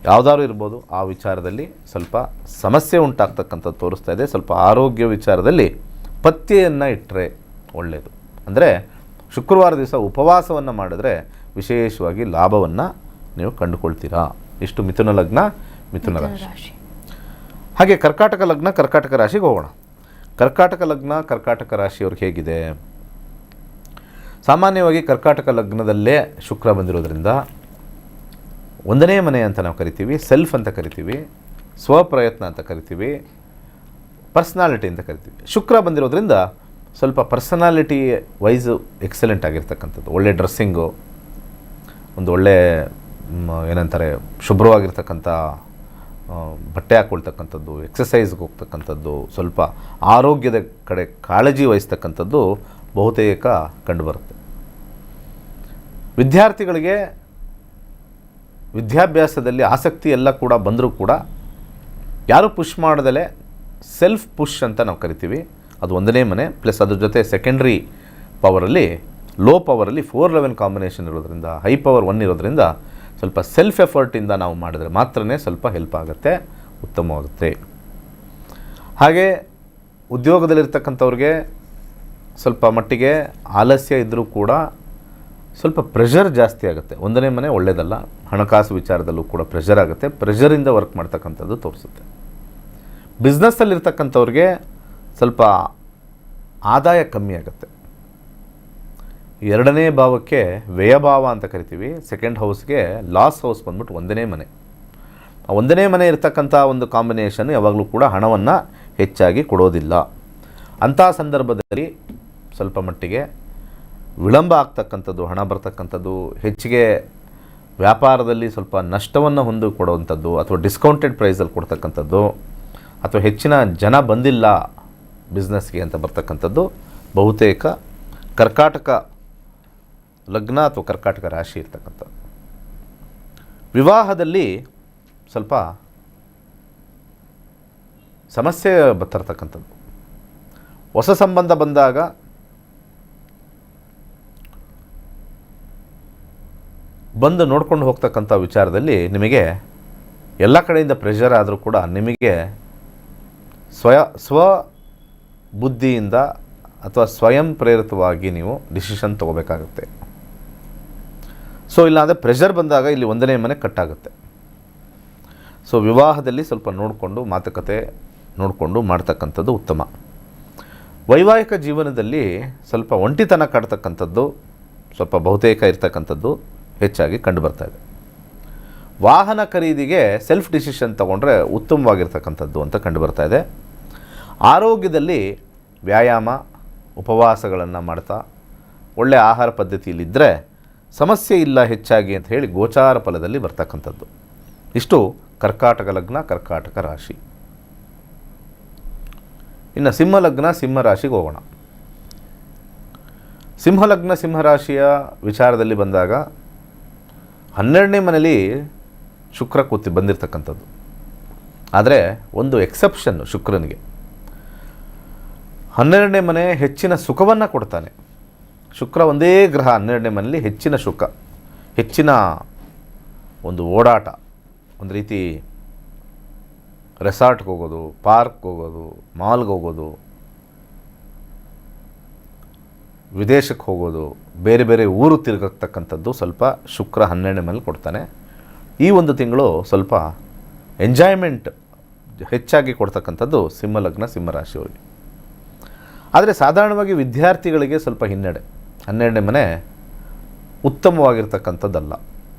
ಯಾವುದಾದ್ರು ಇರ್ಬೋದು, ಆ ವಿಚಾರದಲ್ಲಿ ಸ್ವಲ್ಪ ಸಮಸ್ಯೆ ಉಂಟಾಗ್ತಕ್ಕಂಥದ್ದು ತೋರಿಸ್ತಾ ಇದೆ. ಸ್ವಲ್ಪ ಆರೋಗ್ಯ ವಿಚಾರದಲ್ಲಿ ಪಥ್ಯೆಯನ್ನು ಇಟ್ಟರೆ ಒಳ್ಳೆಯದು. ಅಂದರೆ ಶುಕ್ರವಾರ ದಿವಸ ಉಪವಾಸವನ್ನು ಮಾಡಿದ್ರೆ ವಿಶೇಷವಾಗಿ ಲಾಭವನ್ನು ನೀವು ಕಂಡುಕೊಳ್ತೀರಾ. ಇಷ್ಟು ಮಿಥುನ ಲಗ್ನ, ಮಿಥುನ ರಾಶಿ. ಹಾಗೆ ಕರ್ಕಾಟಕ ಲಗ್ನ, ಕರ್ಕಾಟಕ ರಾಶಿಗೆ ಹೋಗೋಣ. ಕರ್ಕಾಟಕ ಲಗ್ನ, ಕರ್ಕಾಟಕ ರಾಶಿಯವ್ರಿಗೆ ಹೇಗಿದೆ? ಸಾಮಾನ್ಯವಾಗಿ ಕರ್ಕಾಟಕ ಲಗ್ನದಲ್ಲೇ ಶುಕ್ರ ಬಂದಿರೋದ್ರಿಂದ 1ನೇ ಮನೆ ಅಂತ ನಾವು ಕರಿತೀವಿ, ಸೆಲ್ಫ್ ಅಂತ ಕರಿತೀವಿ, ಸ್ವಪ್ರಯತ್ನ ಅಂತ ಕರಿತೀವಿ, ಪರ್ಸ್ನಾಲಿಟಿ ಅಂತ ಕರಿತೀವಿ. ಶುಕ್ರ ಬಂದಿರೋದ್ರಿಂದ ಸ್ವಲ್ಪ ಪರ್ಸನಾಲಿಟಿ ವೈಸು ಎಕ್ಸಲೆಂಟ್ ಆಗಿರ್ತಕ್ಕಂಥದ್ದು. ಒಳ್ಳೆ ಡ್ರೆಸ್ಸಿಂಗು, ಒಂದು ಒಳ್ಳೆ ಏನಂತಾರೆ ಶುಭ್ರವಾಗಿರ್ತಕ್ಕಂಥ ಬಟ್ಟೆ ಹಾಕ್ಕೊಳ್ತಕ್ಕಂಥದ್ದು, ಎಕ್ಸಸೈಸ್ಗೆ ಹೋಗ್ತಕ್ಕಂಥದ್ದು, ಸ್ವಲ್ಪ ಆರೋಗ್ಯದ ಕಡೆ ಕಾಳಜಿ ವಹಿಸ್ತಕ್ಕಂಥದ್ದು ಬಹುತೇಕ ಕಂಡುಬರುತ್ತೆ. ವಿದ್ಯಾರ್ಥಿಗಳಿಗೆ ವಿದ್ಯಾಭ್ಯಾಸದಲ್ಲಿ ಆಸಕ್ತಿ ಎಲ್ಲ ಕೂಡ ಬಂದರೂ ಕೂಡ ಯಾರು ಪುಷ್ ಮಾಡದಲೇ ಸೆಲ್ಫ್ ಪುಷ್ ಅಂತ ನಾವು ಕರಿತೀವಿ, ಅದು 1ನೇ ಮನೆ ಪ್ಲಸ್ ಅದ್ರ ಜೊತೆ ಸೆಕೆಂಡ್ರಿ ಪವರಲ್ಲಿ, ಲೋ ಪವರಲ್ಲಿ 4-11 ಕಾಂಬಿನೇಷನ್ ಇರೋದ್ರಿಂದ, ಹೈ ಪವರ್ 1 ಇರೋದ್ರಿಂದ ಸ್ವಲ್ಪ ಸೆಲ್ಫ್ ಎಫರ್ಟಿಂದ ನಾವು ಮಾಡಿದ್ರೆ ಮಾತ್ರನೇ ಸ್ವಲ್ಪ ಹೆಲ್ಪ್ ಆಗುತ್ತೆ, ಉತ್ತಮವಾಗುತ್ತೆ. ಹಾಗೆ ಉದ್ಯೋಗದಲ್ಲಿರ್ತಕ್ಕಂಥವ್ರಿಗೆ ಸ್ವಲ್ಪ ಮಟ್ಟಿಗೆ ಆಲಸ್ಯ ಇದ್ದರೂ ಕೂಡ ಸ್ವಲ್ಪ ಪ್ರೆಷರ್ ಜಾಸ್ತಿ ಆಗುತ್ತೆ. 1ನೇ ಮನೆ ಒಳ್ಳೆಯದಲ್ಲ, ಹಣಕಾಸು ವಿಚಾರದಲ್ಲೂ ಕೂಡ ಪ್ರೆಷರ್ ಆಗುತ್ತೆ, ಪ್ರೆಷರಿಂದ ವರ್ಕ್ ಮಾಡ್ತಕ್ಕಂಥದ್ದು ತೋರಿಸುತ್ತೆ. ಬಿಸ್ನೆಸ್ಸಲ್ಲಿರ್ತಕ್ಕಂಥವ್ರಿಗೆ ಸ್ವಲ್ಪ ಆದಾಯ ಕಮ್ಮಿ ಆಗುತ್ತೆ. 2ನೇ ಭಾವಕ್ಕೆ ವ್ಯಯಭಾವ ಅಂತ ಕರಿತೀವಿ, ಸೆಕೆಂಡ್ ಹೌಸ್ಗೆ ಲಾಸ್ ಹೌಸ್ ಬಂದ್ಬಿಟ್ಟು 1ನೇ ಮನೆ. 1ನೇ ಮನೆ ಇರ್ತಕ್ಕಂಥ ಒಂದು ಕಾಂಬಿನೇಷನ್ ಯಾವಾಗಲೂ ಕೂಡ ಹಣವನ್ನು ಹೆಚ್ಚಾಗಿ ಕೊಡೋದಿಲ್ಲ. ಅಂಥ ಸಂದರ್ಭದಲ್ಲಿ ಸ್ವಲ್ಪ ಮಟ್ಟಿಗೆ ವಿಳಂಬ ಆಗ್ತಕ್ಕಂಥದ್ದು, ಹಣ ಬರ್ತಕ್ಕಂಥದ್ದು, ಹೆಚ್ಚಿಗೆ ವ್ಯಾಪಾರದಲ್ಲಿ ಸ್ವಲ್ಪ ನಷ್ಟವನ್ನು ಹೊಂದಿಕೊಡುವಂಥದ್ದು, ಅಥವಾ ಡಿಸ್ಕೌಂಟೆಡ್ ಪ್ರೈಸಲ್ಲಿ ಕೊಡ್ತಕ್ಕಂಥದ್ದು, ಅಥವಾ ಹೆಚ್ಚಿನ ಜನ ಬಂದಿಲ್ಲ ಬಿಸ್ನೆಸ್ಗೆ ಅಂತ ಬರ್ತಕ್ಕಂಥದ್ದು ಬಹುತೇಕ ಕರ್ಕಾಟಕ ಲಗ್ನ ಅಥವಾ ಕರ್ಕಾಟಕ ರಾಶಿ ಇರ್ತಕ್ಕಂಥದ್ದು. ವಿವಾಹದಲ್ಲಿ ಸ್ವಲ್ಪ ಸಮಸ್ಯೆ ಬರ್ತಿರ್ತಕ್ಕಂಥದ್ದು. ಹೊಸ ಸಂಬಂಧ ಬಂದಾಗ ಬಂದು ನೋಡ್ಕೊಂಡು ಹೋಗ್ತಕ್ಕಂಥ ವಿಚಾರದಲ್ಲಿ ನಿಮಗೆ ಎಲ್ಲ ಕಡೆಯಿಂದ ಪ್ರೆಷರ್ ಆದರೂ ಕೂಡ ನಿಮಗೆ ಸ್ವ ಬುದ್ಧಿಯಿಂದ ಅಥವಾ ಸ್ವಯಂ ಪ್ರೇರಿತವಾಗಿ ನೀವು ಡಿಸಿಷನ್ ತೊಗೋಬೇಕಾಗುತ್ತೆ. ಸೊ ಇಲ್ಲಾಂದರೆ ಪ್ರೆಷರ್ ಬಂದಾಗ ಇಲ್ಲಿ ಒಂದನೇ ಮನೆ ಕಟ್ಟಾಗುತ್ತೆ. ಸೊ ವಿವಾಹದಲ್ಲಿ ಸ್ವಲ್ಪ ನೋಡಿಕೊಂಡು ಮಾತುಕತೆ ನೋಡಿಕೊಂಡು ಮಾಡ್ತಕ್ಕಂಥದ್ದು ಉತ್ತಮ. ವೈವಾಹಿಕ ಜೀವನದಲ್ಲಿ ಸ್ವಲ್ಪ ಒಂಟಿತನ ಕಾಡ್ತಕ್ಕಂಥದ್ದು ಸ್ವಲ್ಪ ಬಹುತೇಕ ಇರ್ತಕ್ಕಂಥದ್ದು ಹೆಚ್ಚಾಗಿ ಕಂಡುಬರ್ತಾಯಿದೆ. ವಾಹನ ಖರೀದಿಗೆ ಸೆಲ್ಫ್ ಡಿಸಿಷನ್ ತೊಗೊಂಡ್ರೆ ಉತ್ತಮವಾಗಿರ್ತಕ್ಕಂಥದ್ದು ಅಂತ ಕಂಡುಬರ್ತಾಯಿದೆ. ಆರೋಗ್ಯದಲ್ಲಿ ವ್ಯಾಯಾಮ ಉಪವಾಸಗಳನ್ನು ಮಾಡ್ತಾ ಒಳ್ಳೆಯ ಆಹಾರ ಪದ್ಧತಿಯಲ್ಲಿದ್ದರೆ ಸಮಸ್ಯೆ ಇಲ್ಲ ಹೆಚ್ಚಾಗಿ ಅಂತ ಹೇಳಿ ಗೋಚಾರ ಫಲದಲ್ಲಿ ಬರ್ತಕ್ಕಂಥದ್ದು. ಇಷ್ಟು ಕರ್ಕಾಟಕ ಲಗ್ನ, ಕರ್ಕಾಟಕ ರಾಶಿ. ಇನ್ನು ಸಿಂಹ ಲಗ್ನ, ಸಿಂಹ ರಾಶಿಗೆ ಹೋಗೋಣ. ಸಿಂಹ ಲಗ್ನ, ಸಿಂಹರಾಶಿಯ ವಿಚಾರದಲ್ಲಿ ಬಂದಾಗ 12ನೇ ಮನೇಲಿ ಶುಕ್ರ ಕೂತಿ ಬಂದಿರತಕ್ಕಂಥದ್ದು. ಆದರೆ ಒಂದು ಎಕ್ಸೆಪ್ಷನ್ ಶುಕ್ರನಿಗೆ, 12ನೇ ಮನೆ ಹೆಚ್ಚಿನ ಸುಖವನ್ನು ಕೊಡ್ತಾನೆ. ಶುಕ್ರ ಒಂದೇ ಗ್ರಹ 12ನೇ ಮನೆಯಲ್ಲಿ ಹೆಚ್ಚಿನ ಸುಖ, ಹೆಚ್ಚಿನ ಒಂದು ಓಡಾಟ, ಒಂದು ರೀತಿ ರೆಸಾರ್ಟ್ಗೆ ಹೋಗೋದು, ಪಾರ್ಕ್ಗೆ ಹೋಗೋದು, ಮಾಲ್ಗೆ ಹೋಗೋದು, ವಿದೇಶಕ್ಕೆ ಹೋಗೋದು, ಬೇರೆ ಬೇರೆ ಊರು ತಿರುಗತಕ್ಕಂಥದ್ದು ಸ್ವಲ್ಪ ಶುಕ್ರ 12ನೇ ಮನೇಲಿ ಕೊಡ್ತಾನೆ. ಈ ಒಂದು ತಿಂಗಳು ಸ್ವಲ್ಪ ಎಂಜಾಯ್ಮೆಂಟ್ ಹೆಚ್ಚಾಗಿ ಕೊಡ್ತಕ್ಕಂಥದ್ದು ಸಿಂಹ ಲಗ್ನ, ಸಿಂಹರಾಶಿಯವರಿಗೆ. ಆದರೆ ಸಾಧಾರಣವಾಗಿ ವಿದ್ಯಾರ್ಥಿಗಳಿಗೆ ಸ್ವಲ್ಪ ಹಿನ್ನಡೆ. 12ನೇ ಮನೆ ಉತ್ತಮವಾಗಿರ್ತಕ್ಕಂಥದ್ದಲ್ಲ,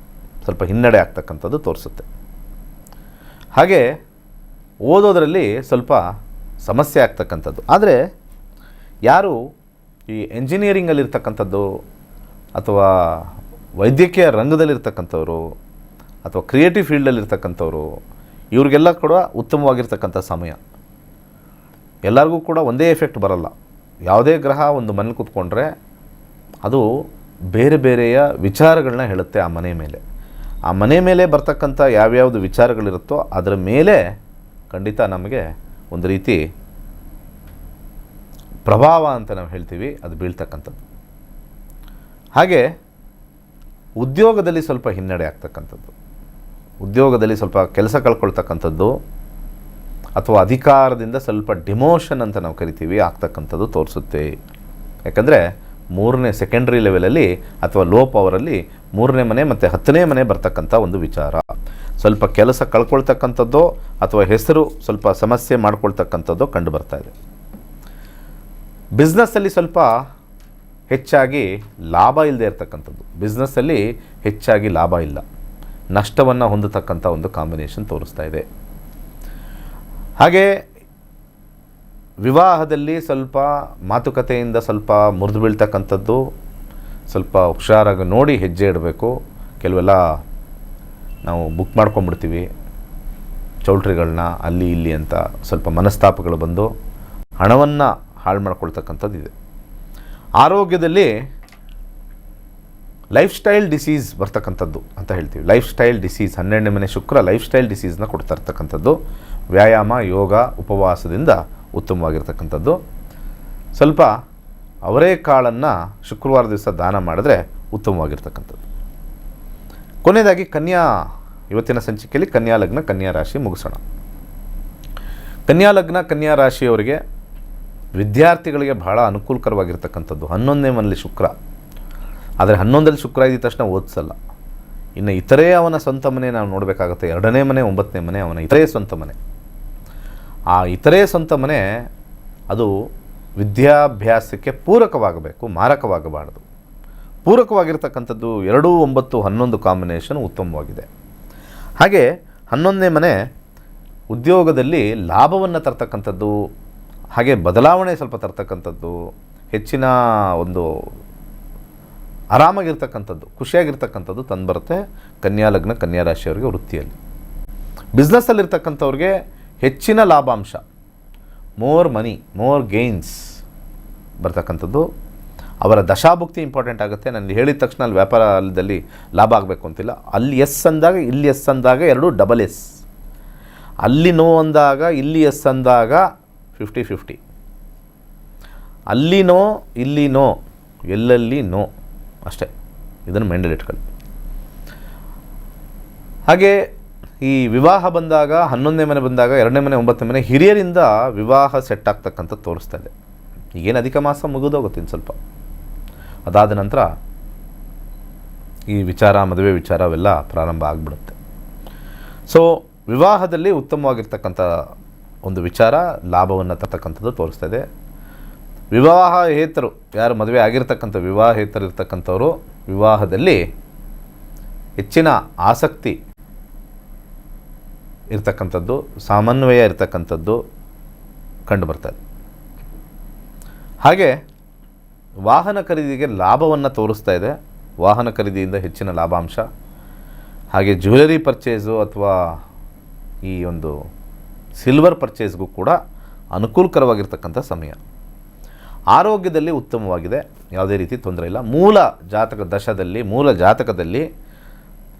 ಸ್ವಲ್ಪ ಹಿನ್ನಡೆ ಆಗ್ತಕ್ಕಂಥದ್ದು ತೋರಿಸುತ್ತೆ. ಹಾಗೆ ಓದೋದರಲ್ಲಿ ಸ್ವಲ್ಪ ಸಮಸ್ಯೆ ಆಗ್ತಕ್ಕಂಥದ್ದು. ಆದರೆ ಯಾರು ಈ ಎಂಜಿನಿಯರಿಂಗಲ್ಲಿರ್ತಕ್ಕಂಥದ್ದು ಅಥವಾ ವೈದ್ಯಕೀಯ ರಂಗದಲ್ಲಿರ್ತಕ್ಕಂಥವ್ರು ಅಥವಾ ಕ್ರಿಯೇಟಿವ್ ಫೀಲ್ಡಲ್ಲಿರ್ತಕ್ಕಂಥವ್ರು, ಇವ್ರಿಗೆಲ್ಲ ಕೂಡ ಉತ್ತಮವಾಗಿರ್ತಕ್ಕಂಥ ಸಮಯ. ಎಲ್ಲರಿಗೂ ಕೂಡ ಒಂದೇ ಎಫೆಕ್ಟ್ ಬರಲ್ಲ. ಯಾವುದೇ ಗ್ರಹ ಒಂದು ಮನೇಲಿ ಕೂತ್ಕೊಂಡ್ರೆ ಅದು ಬೇರೆ ಬೇರೆಯ ವಿಚಾರಗಳನ್ನ ಹೇಳುತ್ತೆ ಆ ಮನೆ ಮೇಲೆ. ಆ ಮನೆ ಮೇಲೆ ಬರ್ತಕ್ಕಂಥ ಯಾವ್ಯಾವುದು ವಿಚಾರಗಳಿರುತ್ತೋ ಅದರ ಮೇಲೆ ಖಂಡಿತ ನಮಗೆ ಒಂದು ರೀತಿ ಪ್ರಭಾವ ಅಂತ ನಾವು ಹೇಳ್ತೀವಿ, ಅದು ಬೀಳ್ತಕ್ಕಂಥದ್ದು. ಹಾಗೆ ಉದ್ಯೋಗದಲ್ಲಿ ಸ್ವಲ್ಪ ಹಿನ್ನಡೆ ಆಗ್ತಕ್ಕಂಥದ್ದು, ಉದ್ಯೋಗದಲ್ಲಿ ಸ್ವಲ್ಪ ಕೆಲಸ ಕಳ್ಕೊಳ್ತಕ್ಕಂಥದ್ದು ಅಥವಾ ಅಧಿಕಾರದಿಂದ ಸ್ವಲ್ಪ ಡಿಮೋಷನ್ ಅಂತ ನಾವು ಕರಿತೀವಿ ಆಗ್ತಕ್ಕಂಥದ್ದು ತೋರಿಸುತ್ತೆ. ಯಾಕಂದರೆ 3ನೇ ಸೆಕೆಂಡ್ರಿ ಲೆವೆಲಲ್ಲಿ ಅಥವಾ ಲೋ ಪವರಲ್ಲಿ 3ನೇ ಮನೆ ಮತ್ತು 10ನೇ ಮನೆ ಬರ್ತಕ್ಕಂಥ ಒಂದು ವಿಚಾರ. ಸ್ವಲ್ಪ ಕೆಲಸ ಕಳ್ಕೊಳ್ತಕ್ಕಂಥದ್ದು ಅಥವಾ ಹೆಸರು ಸ್ವಲ್ಪ ಸಮಸ್ಯೆ ಮಾಡ್ಕೊಳ್ತಕ್ಕಂಥದ್ದು ಕಂಡು ಬರ್ತಾ ಇದೆ. ಬಿಸ್ನೆಸ್ಸಲ್ಲಿ ಸ್ವಲ್ಪ ಹೆಚ್ಚಾಗಿ ಲಾಭ ಇಲ್ಲದೆ ಇರತಕ್ಕಂಥದ್ದು, ಬಿಸ್ನೆಸ್ಸಲ್ಲಿ ಹೆಚ್ಚಾಗಿ ಲಾಭ ಇಲ್ಲ, ನಷ್ಟವನ್ನು ಹೊಂದತಕ್ಕಂಥ ಒಂದು ಕಾಂಬಿನೇಷನ್ ತೋರಿಸ್ತಾ ಇದೆ. ಹಾಗೆ ವಿವಾಹದಲ್ಲಿ ಸ್ವಲ್ಪ ಮಾತುಕತೆಯಿಂದ ಸ್ವಲ್ಪ ಮುರಿದು ಬೀಳ್ತಕ್ಕಂಥದ್ದು, ಸ್ವಲ್ಪ ಹುಷಾರಾಗಿ ನೋಡಿ ಹೆಜ್ಜೆ ಇಡಬೇಕು. ಕೆಲವೆಲ್ಲ ನಾವು ಬುಕ್ ಮಾಡ್ಕೊಂಡ್ಬಿಡ್ತೀವಿ ಚೌಲ್ಟ್ರಿಗಳನ್ನ ಅಲ್ಲಿ ಇಲ್ಲಿ ಅಂತ, ಸ್ವಲ್ಪ ಮನಸ್ತಾಪಗಳು ಬಂದು ಹಣವನ್ನು ಹಾಳು ಮಾಡ್ಕೊಳ್ತಕ್ಕಂಥದ್ದು ಇದೆ. ಆರೋಗ್ಯದಲ್ಲಿ ಲೈಫ್ ಸ್ಟೈಲ್ ಡಿಸೀಸ್ ಬರ್ತಕ್ಕಂಥದ್ದು ಅಂತ ಹೇಳ್ತೀವಿ. ಲೈಫ್ ಸ್ಟೈಲ್ ಡಿಸೀಸ್ 12ನೇ ಮನೆ ಶುಕ್ರ ಲೈಫ್ ಸ್ಟೈಲ್ ಡಿಸೀಸ್ನ ಕೊಡ್ತಾ ಇರ್ತಕ್ಕಂಥದ್ದು. ವ್ಯಾಯಾಮ ಯೋಗ ಉಪವಾಸದಿಂದ ಉತ್ತಮವಾಗಿರ್ತಕ್ಕಂಥದ್ದು. ಸ್ವಲ್ಪ ಅವರೆಕಾಳನ್ನು ಶುಕ್ರವಾರ ದಿವಸ ದಾನ ಮಾಡಿದ್ರೆ ಉತ್ತಮವಾಗಿರ್ತಕ್ಕಂಥದ್ದು. ಕೊನೆಯದಾಗಿ ಕನ್ಯಾ, ಇವತ್ತಿನ ಸಂಚಿಕೆಯಲ್ಲಿ ಕನ್ಯಾ ಲಗ್ನ ಕನ್ಯಾ ರಾಶಿ ಮುಗಿಸೋಣ. ಕನ್ಯಾ ಲಗ್ನ ಕನ್ಯಾ ರಾಶಿಯವರಿಗೆ ವಿದ್ಯಾರ್ಥಿಗಳಿಗೆ ಬಹಳ ಅನುಕೂಲಕರವಾಗಿರ್ತಕ್ಕಂಥದ್ದು 11ನೇ ಮನೆಯಲ್ಲಿ ಶುಕ್ರ. ಆದರೆ 11ರಲ್ಲಿ ಶುಕ್ರ ಇದ್ದ ತಕ್ಷಣ ಓದಿಸಲ್ಲ. ಇನ್ನು ಇತರೆ ಅವನ ಸ್ವಂತ ಮನೆ ನಾವು ನೋಡಬೇಕಾಗುತ್ತೆ. 2ನೇ ಮನೆ 9ನೇ ಮನೆ ಅವನ ಇತರೆ ಸ್ವಂತ ಮನೆ. ಆ ಇತರೆ ಸ್ವಂತ ಮನೆ ಅದು ವಿದ್ಯಾಭ್ಯಾಸಕ್ಕೆ ಪೂರಕವಾಗಬೇಕು, ಮಾರಕವಾಗಬಾರ್ದು. ಪೂರಕವಾಗಿರ್ತಕ್ಕಂಥದ್ದು 2, 9, 11 ಕಾಂಬಿನೇಷನ್ ಉತ್ತಮವಾಗಿದೆ. ಹಾಗೆ 11ನೇ ಮನೆ ಉದ್ಯೋಗದಲ್ಲಿ ಲಾಭವನ್ನು ತರ್ತಕ್ಕಂಥದ್ದು, ಹಾಗೆ ಬದಲಾವಣೆ ಸ್ವಲ್ಪ ತರ್ತಕ್ಕಂಥದ್ದು, ಹೆಚ್ಚಿನ ಒಂದು ಆರಾಮಾಗಿರ್ತಕ್ಕಂಥದ್ದು, ಖುಷಿಯಾಗಿರ್ತಕ್ಕಂಥದ್ದು ತಂದುಬರುತ್ತೆ ಕನ್ಯಾ ಲಗ್ನ ಕನ್ಯಾ ರಾಶಿಯವರಿಗೆ. ವೃತ್ತಿಯಲ್ಲಿ ಬಿಸ್ನೆಸ್ಸಲ್ಲಿರ್ತಕ್ಕಂಥವ್ರಿಗೆ ಹೆಚ್ಚಿನ ಲಾಭಾಂಶ, ಮೋರ್ ಮನಿ ಮೋರ್ ಗೇನ್ಸ್ ಬರ್ತಕ್ಕಂಥದ್ದು. ಅವರ ದಶಾಭುಕ್ತಿ ಇಂಪಾರ್ಟೆಂಟ್ ಆಗುತ್ತೆ. ನಾನು ಹೇಳಿದ ತಕ್ಷಣ ಅಲ್ಲಿ ವ್ಯಾಪಾರದಲ್ಲಿ ಲಾಭ ಆಗಬೇಕು ಅಂತಿಲ್ಲ. ಅಲ್ಲಿ ಎಸ್ ಅಂದಾಗ ಇಲ್ಲಿ ಎಸ್ ಅಂದಾಗ ಎರಡೂ ಡಬಲ್ ಎಸ್. ಅಲ್ಲಿ ನೋ ಅಂದಾಗ ಇಲ್ಲಿ ಎಸ್ ಅಂದಾಗ 50-50. ಅಲ್ಲಿ ನೋ ಇಲ್ಲಿ ನೋ, ಎಲ್ಲೆಲ್ಲಿ ನೋ ಅಷ್ಟೇ. ಇದನ್ನು ಮೈಂಡಲ್ಲಿ ಇಟ್ಕೊಳ್ಳಿ. ಹಾಗೆ ಈ ವಿವಾಹ ಬಂದಾಗ 11ನೇ ಮನೆ ಬಂದಾಗ 2ನೇ ಮನೆ 9ನೇ ಮನೆ ಹಿರಿಯರಿಂದ ವಿವಾಹ ಸೆಟ್ ಆಗ್ತಕ್ಕಂಥದ್ದು ತೋರಿಸ್ತಾ ಇದೆ. ಈಗೇನು ಅಧಿಕ ಮಾಸ ಮುಗಿದೋಗುತ್ತೆ ಇನ್ನು ಸ್ವಲ್ಪ. ಅದಾದ ನಂತರ ಈ ವಿಚಾರ ಮದುವೆ ವಿಚಾರ ಅವೆಲ್ಲ ಪ್ರಾರಂಭ ಆಗಿಬಿಡುತ್ತೆ. ಸೊ ವಿವಾಹದಲ್ಲಿ ಉತ್ತಮವಾಗಿರ್ತಕ್ಕಂಥ ಒಂದು ವಿಚಾರ ಲಾಭವನ್ನು ತರ್ತಕ್ಕಂಥದ್ದು ತೋರಿಸ್ತಾ ಇದೆ. ವಿವಾಹೇತರು ಯಾರು ಮದುವೆ ಆಗಿರ್ತಕ್ಕಂಥ ವಿವಾಹೇತರು ಇರ್ತಕ್ಕಂಥವರು ವಿವಾಹದಲ್ಲಿ ಹೆಚ್ಚಿನ ಆಸಕ್ತಿ ಇರ್ತಕ್ಕಂಥದ್ದು, ಸಮನ್ವಯ ಇರ್ತಕ್ಕಂಥದ್ದು ಕಂಡುಬರ್ತದೆ. ಹಾಗೆ ವಾಹನ ಖರೀದಿಗೆ ಲಾಭವನ್ನು ತೋರಿಸ್ತಾ ಇದೆ. ವಾಹನ ಖರೀದಿಯಿಂದ ಹೆಚ್ಚಿನ ಲಾಭಾಂಶ, ಹಾಗೆ ಜ್ಯುವೆಲರಿ ಪರ್ಚೇಸು ಅಥವಾ ಈ ಒಂದು ಸಿಲ್ವರ್ ಪರ್ಚೇಸ್ಗೂ ಕೂಡ ಅನುಕೂಲಕರವಾಗಿರ್ತಕ್ಕಂಥ ಸಮಯ. ಆರೋಗ್ಯದಲ್ಲಿ ಉತ್ತಮವಾಗಿದೆ, ಯಾವುದೇ ರೀತಿ ತೊಂದರೆ ಇಲ್ಲ. ಮೂಲ ಜಾತಕದಲ್ಲಿ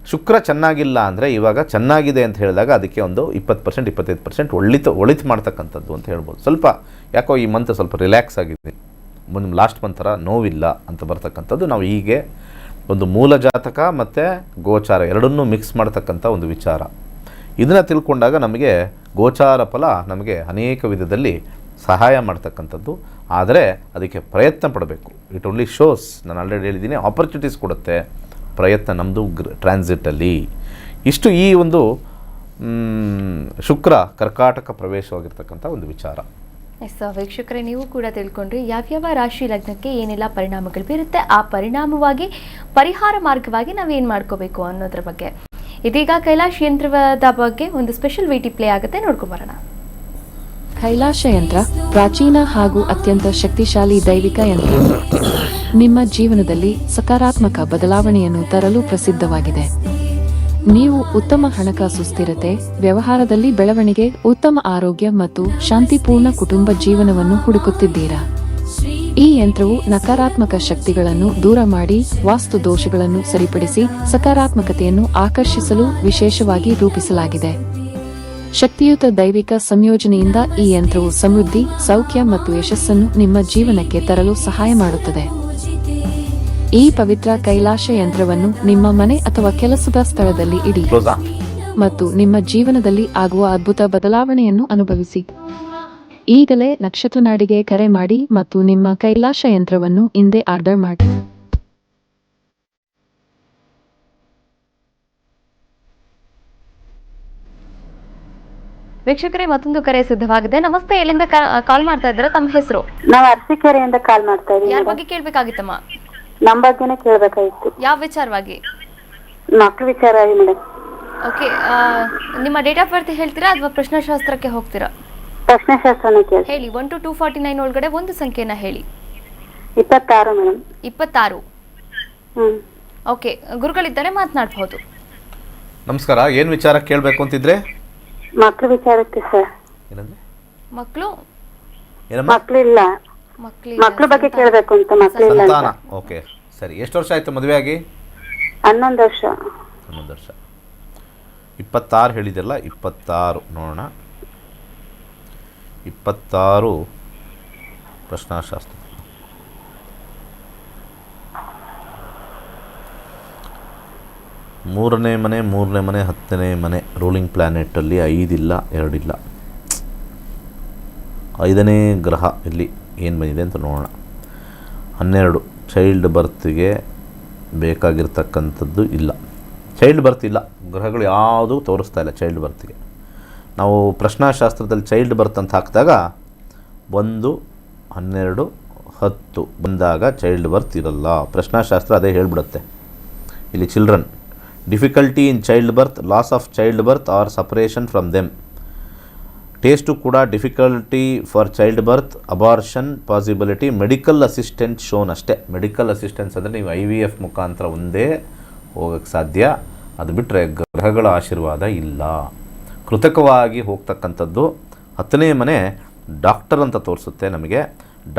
ಶುಕ್ರ ಚೆನ್ನಾಗಿಲ್ಲ ಅಂದರೆ ಇವಾಗ ಚೆನ್ನಾಗಿದೆ ಅಂತ ಹೇಳಿದಾಗ ಅದಕ್ಕೆ ಒಂದು 20% 25% ಒಳಿತು ಮಾಡ್ತಕ್ಕಂಥದ್ದು ಅಂತ ಹೇಳ್ಬೋದು. ಸ್ವಲ್ಪ ಯಾಕೋ ಈ ಮಂತ್ ಸ್ವಲ್ಪ ರಿಲ್ಯಾಕ್ಸ್ ಆಗಿದೆ, ಮುಂದೆ ಲಾಸ್ಟ್ ಮಂತ್ ಥರ ನೋವಿಲ್ಲ ಅಂತ ಬರ್ತಕ್ಕಂಥದ್ದು. ನಾವು ಹೀಗೆ ಒಂದು ಮೂಲ ಜಾತಕ ಮತ್ತು ಗೋಚಾರ ಎರಡನ್ನೂ ಮಿಕ್ಸ್ ಮಾಡ್ತಕ್ಕಂಥ ಒಂದು ವಿಚಾರ. ಇದನ್ನು ತಿಳ್ಕೊಂಡಾಗ ನಮಗೆ ಗೋಚಾರ ಫಲ ನಮಗೆ ಅನೇಕ ವಿಧದಲ್ಲಿ ಸಹಾಯ ಮಾಡ್ತಕ್ಕಂಥದ್ದು. ಆದರೆ ಅದಕ್ಕೆ ಪ್ರಯತ್ನ ಪಡಬೇಕು. ಇಟ್ ಓನ್ಲಿ ಶೋಸ್, ನಾನು ಆಲ್ರೆಡಿ ಹೇಳಿದ್ದೀನಿ, ಆಪರ್ಚುನಿಟೀಸ್ ಕೊಡುತ್ತೆ. ಪ್ರಯತ್ನ ನಮ್ಮದು ಟ್ರಾನ್ಸಿಟಲ್ಲಿ. ಇಷ್ಟು ಈ ಒಂದು ಶುಕ್ರ ಕರ್ಕಾಟಕ ಪ್ರವೇಶವಾಗಿರ್ತಕ್ಕಂಥ ಒಂದು ವಿಚಾರ.
ಎಸ್ ವೀಕ್ಷಕರೇ, ನೀವು ಕೂಡ ತಿಳ್ಕೊಂಡ್ರಿ ಯಾವ್ಯಾವ ರಾಶಿ ಲಗ್ನಕ್ಕೆ ಏನೆಲ್ಲ ಪರಿಣಾಮಗಳು ಬೀರುತ್ತೆ, ಆ ಪರಿಣಾಮವಾಗಿ ಪರಿಹಾರ ಮಾರ್ಗವಾಗಿ ನಾವೇನು ಮಾಡ್ಕೋಬೇಕು ಅನ್ನೋದ್ರ ಬಗ್ಗೆ. ಇದೀಗ ಕೈಲಾಶ್ ಯಂತ್ರದ ಬಗ್ಗೆ ಒಂದು ಸ್ಪೆಷಲ್ ವಿಟಿ ಪ್ಲೇ ಆಗುತ್ತೆ, ನೋಡ್ಕೊಂಬರೋಣ.
ಕೈಲಾಶ ಯಂತ್ರ ಪ್ರಾಚೀನ ಹಾಗೂ ಅತ್ಯಂತ ಶಕ್ತಿಶಾಲಿ ದೈವಿಕ ಯಂತ್ರ. ನಿಮ್ಮ ಜೀವನದಲ್ಲಿ ಸಕಾರಾತ್ಮಕ ಬದಲಾವಣೆಯನ್ನು ತರಲು ಪ್ರಸಿದ್ಧವಾಗಿದೆ. ನೀವು ಉತ್ತಮ ಹಣಕಾಸು ಸ್ಥಿರತೆ, ವ್ಯವಹಾರದಲ್ಲಿ ಬೆಳವಣಿಗೆ, ಉತ್ತಮ ಆರೋಗ್ಯ ಮತ್ತು ಶಾಂತಿಪೂರ್ಣ ಕುಟುಂಬ ಜೀವನವನ್ನು ಹುಡುಕುತ್ತಿದ್ದೀರಾ? ಈ ಯಂತ್ರವು ನಕಾರಾತ್ಮಕ ಶಕ್ತಿಗಳನ್ನು ದೂರ ಮಾಡಿ ವಾಸ್ತು ದೋಷಗಳನ್ನು ಸರಿಪಡಿಸಿ ಸಕಾರಾತ್ಮಕತೆಯನ್ನು ಆಕರ್ಷಿಸಲು ವಿಶೇಷವಾಗಿ ರೂಪಿಸಲಾಗಿದೆ. ಶಕ್ತಿಯುತ ದೈವಿಕ ಸಂಯೋಜನೆಯಿಂದ ಈ ಯಂತ್ರವು ಸಮೃದ್ಧಿ, ಸೌಖ್ಯ ಮತ್ತು ಯಶಸ್ಸನ್ನು ನಿಮ್ಮ ಜೀವನಕ್ಕೆ ತರಲು ಸಹಾಯ ಮಾಡುತ್ತದೆ. ಈ ಪವಿತ್ರ ಕೈಲಾಶ ಯಂತ್ರವನ್ನು ನಿಮ್ಮ ಮನೆ ಅಥವಾ ಕೆಲಸದ ಸ್ಥಳದಲ್ಲಿ ಇಡಿ ಮತ್ತು ನಿಮ್ಮ ಜೀವನದಲ್ಲಿ ಆಗುವ ಅದ್ಭುತ ಬದಲಾವಣೆಯನ್ನು ಅನುಭವಿಸಿ. ಈಗಲೇ ನಕ್ಷತ್ರ ನಾಡಿಗೆ ಕರೆ ಮಾಡಿ ಮತ್ತು ನಿಮ್ಮ ಕೈಲಾಶ ಯಂತ್ರವನ್ನು ಇಂದೇ ಆರ್ಡರ್ ಮಾಡಿ.
ವೀಕ್ಷಕರೇ, ಮತ್ತೊಂದು ಕರೆ ಸಿದ್ಧವಾಗಿದೆ. ನಮಸ್ತೆ, ಎಲ್ಲಿಂದ ಕಾಲ್ ಮಾಡ್ತಾ ಇದ್ದೀರಾ? ತಮ್ಮ ಹೆಸರು?
ನಾವು ಅರಸೀಕೆರೆಯಿಂದ ಕಾಲ್ ಮಾಡ್ತಾ ಇದೀವಿ.
ಯಾರ ಬಗ್ಗೆ ಕೇಳ್ಬೇಕಾಗಿತ್ತಮ್ಮ?
ನಮ್ಮ ಬಗ್ಗೆನೇ ಕೇಳ್ಬೇಕಾಗಿತ್ತು.
ಯಾವ ವಿಚಾರವಾಗಿ?
ಮಕ್ಳ ವಿಚಾರ ಮೇಡಮ್.
ಓಕೆ, ನಿಮ್ಮ ಡೇಟ್ ಆಫ್ ಬರ್ತ್ ಹೇಳ್ತೀರಾ ಅಥವಾ ಪ್ರಶ್ನಾಶಾಸ್ತ್ರಕ್ಕೆ ಹೋಗ್ತೀರಾ?
ಪ್ರಶ್ನೆಶಾಸ್ತ್ರನೇ ಕೇಳಿ.
ಹೇಳಿ. 1 to 249 ಒಳಗಡೆ ಒಂದು ಸಂಖ್ಯೆನ ಹೇಳಿ.
26 ಮೇಡಮ್.
26. ಓಕೆ, ಗುರುಗಳಿದ್ದಾರೆ, ಮಾತನಾಡಬಹುದು.
ನಮಸ್ಕಾರ. ಏನು ವಿಚಾರ ಕೇಳಬೇಕು ಅಂತಿದ್ರೆ?
ಮಕ್ಳ ವಿಚಾರಕ್ಕೆ ಸರ್.
ಏನಂದ್ರೆ
ಮಕ್ಕಳು
ಮಕ್ಳಿಲ್ಲ, ಮಕ್ಳ ಬಗ್ಗೆ ಕೇಳ್ಬೇಕು ಅಂತ. ಮಕ್ಳಿಲ್ಲ ಅಂತ.
ಸಂತಾನ. ಓಕೆ, ಸರಿ. ಎಷ್ಟು ವರ್ಷ ಆಯ್ತು ಮದುವೆ ಆಗಿ?
11 ವರ್ಷ.
11 ವರ್ಷ. 26 ಹೇಳಿದಿರಲ್ಲ, 26 ನೋಡೋಣ. 26 ಪ್ರಶ್ನಾಶಾಸ್ತ್ರ. ಮೂರನೇ ಮನೆ 10ನೇ ಮನೆ ರೂಲಿಂಗ್ ಪ್ಲ್ಯಾನೆಟಲ್ಲಿ 5 ಇಲ್ಲ, 2 ಇಲ್ಲ. 5ನೇ ಗ್ರಹ ಇಲ್ಲಿ ಏನು ಬಂದಿದೆ ಅಂತ ನೋಡೋಣ. 12 ಚೈಲ್ಡ್ ಬರ್ತ್ಗೆ ಬೇಕಾಗಿರ್ತಕ್ಕಂಥದ್ದು ಇಲ್ಲ. ಚೈಲ್ಡ್ ಬರ್ತ್ ಇಲ್ಲ, ಗ್ರಹಗಳು ಯಾವುದೂ ತೋರಿಸ್ತಾ ಇಲ್ಲ ಚೈಲ್ಡ್ ಬರ್ತ್ಗೆ. ನಾವು ಪ್ರಶ್ನಾಶಾಸ್ತ್ರದಲ್ಲಿ ಚೈಲ್ಡ್ ಬರ್ತ್ ಅಂತ ಹಾಕಿದಾಗ 1, 12, 10 ಬಂದಾಗ ಚೈಲ್ಡ್ ಬರ್ತ್ ಇರಲ್ಲ. ಪ್ರಶ್ನಾಶಾಸ್ತ್ರ ಅದೇ ಹೇಳಿಬಿಡುತ್ತೆ. ಇಲ್ಲಿ children, difficulty in child birth, loss of child birth or separation from them. ಟೇಸ್ಟು ಕೂಡ difficulty for child birth, abortion possibility, medical assistant shown ಅಷ್ಟೇ. ಮೆಡಿಕಲ್ ಅಸಿಸ್ಟೆನ್ಸ್ ಅಂದರೆ ನೀವು IVF ಮುಖಾಂತರ ಒಂದೇ ಹೋಗೋಕ್ಕೆ ಸಾಧ್ಯ. ಅದು ಬಿಟ್ಟರೆ ಗ್ರಹಗಳ ಆಶೀರ್ವಾದ ಇಲ್ಲ. ಕೃತಕವಾಗಿ ಹೋಗ್ತಕ್ಕಂಥದ್ದು 10ನೇ ಮನೆ ಡಾಕ್ಟರ್ ಅಂತ ತೋರಿಸುತ್ತೆ ನಮಗೆ.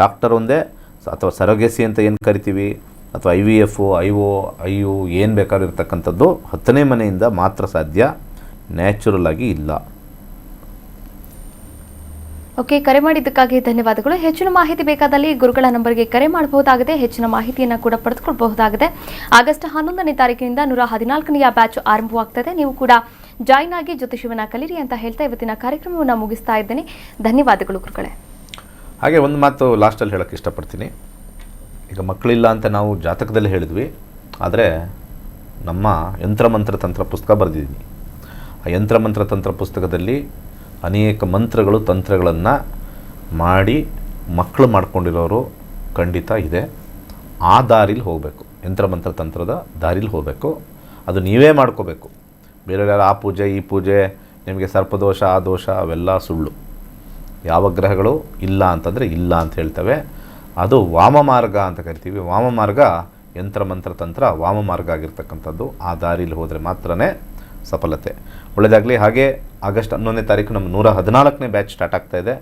ಡಾಕ್ಟರ್ ಒಂದೇ, ಅಥವಾ ಸರೋಗೆಸಿ ಅಂತ ಏನು ಕರಿತೀವಿ, ಅಥವಾ IVF, IU ಏನು ಬೇಕಾದ್ರೂ ಇರ್ತಕ್ಕಂಥದ್ದು 10ನೇ ಮನೆಯಿಂದ ಮಾತ್ರ ಸಾಧ್ಯ, ನ್ಯಾಚುರಲ್ ಆಗಿ ಇಲ್ಲ.
ಓಕೆ, ಕರೆ ಮಾಡಿದ್ದಕ್ಕಾಗಿ ಧನ್ಯವಾದಗಳು. ಹೆಚ್ಚಿನ ಮಾಹಿತಿ ಬೇಕಾದಲ್ಲಿ ಗುರುಗಳ ನಂಬರ್ಗೆ ಕರೆ ಮಾಡಬಹುದಾಗಿದೆ. ಹೆಚ್ಚಿನ ಮಾಹಿತಿಯನ್ನು ಕೂಡ ಪಡೆದುಕೊಳ್ಳಬಹುದಾಗಿದೆ. ಆಗಸ್ಟ್ 11ನೇ ತಾರೀಕಿನಿಂದ 114ನೇ ಬ್ಯಾಚ್ ಆರಂಭವಾಗ್ತದೆ. ನೀವು ಕೂಡ ಜಾಯ್ನ್ ಆಗಿ ಜ್ಯೋತಿಷ್ಯವನ್ನ ಕಲಿರಿ ಅಂತ ಹೇಳ್ತಾ ಇವತ್ತಿನ ಕಾರ್ಯಕ್ರಮವನ್ನು ಮುಗಿಸ್ತಾ ಇದ್ದೇನೆ. ಧನ್ಯವಾದಗಳು ಗುರುಗಳೇ.
ಹಾಗೆ ಒಂದು ಮಾತು ಲಾಸ್ಟಲ್ಲಿ ಹೇಳೋಕ್ಕೆ ಇಷ್ಟಪಡ್ತೀನಿ. ಈಗ ಮಕ್ಕಳಿಲ್ಲ ಅಂತ ನಾವು ಜಾತಕದಲ್ಲಿ ಹೇಳಿದ್ವಿ, ಆದರೆ ನಮ್ಮ ಯಂತ್ರಮಂತ್ರ ತಂತ್ರ ಪುಸ್ತಕ ಬರೆದಿದ್ದೀನಿ. ಆ ಯಂತ್ರಮಂತ್ರ ತಂತ್ರ ಪುಸ್ತಕದಲ್ಲಿ ಅನೇಕ ಮಂತ್ರಗಳು ತಂತ್ರಗಳನ್ನು ಮಾಡಿ ಮಕ್ಕಳು ಮಾಡ್ಕೊಂಡಿರೋರು ಖಂಡಿತ ಇದೆ. ಆ ದಾರಿಲಿ ಹೋಗಬೇಕು, ಯಂತ್ರಮಂತ್ರ ತಂತ್ರದ ದಾರಿಲಿ ಹೋಗಬೇಕು. ಅದು ನೀವೇ ಮಾಡ್ಕೋಬೇಕು. ಬೇರೆಯವ್ರು ಆ ಪೂಜೆ ಈ ಪೂಜೆ, ನಿಮಗೆ ಸರ್ಪದೋಷ ಆ ದೋಷ ಅವೆಲ್ಲ ಸುಳ್ಳು. ಯಾವ ಗ್ರಹಗಳು ಇಲ್ಲ ಅಂತಂದರೆ ಇಲ್ಲ ಅಂತ ಹೇಳ್ತವೆ. ಅದು ವಾಮಮಾರ್ಗ ಅಂತ ಕರಿತೀವಿ. ವಾಮಮಾರ್ಗ ಯಂತ್ರಮಂತ್ರ ತಂತ್ರ ವಾಮಮಾರ್ಗ ಆಗಿರ್ತಕ್ಕಂಥದ್ದು. ಆ ದಾರಿಲಿ ಹೋದರೆ ಮಾತ್ರನೇ ಸಫಲತೆ. ಒಳ್ಳೆಯದಾಗಲಿ. ಹಾಗೆ ಆಗಸ್ಟ್ 11ನೇ ತಾರೀಕು ನಮ್ಮ 114ನೇ ಬ್ಯಾಚ್ ಸ್ಟಾರ್ಟ್ ಆಗ್ತಾಯಿದೆ.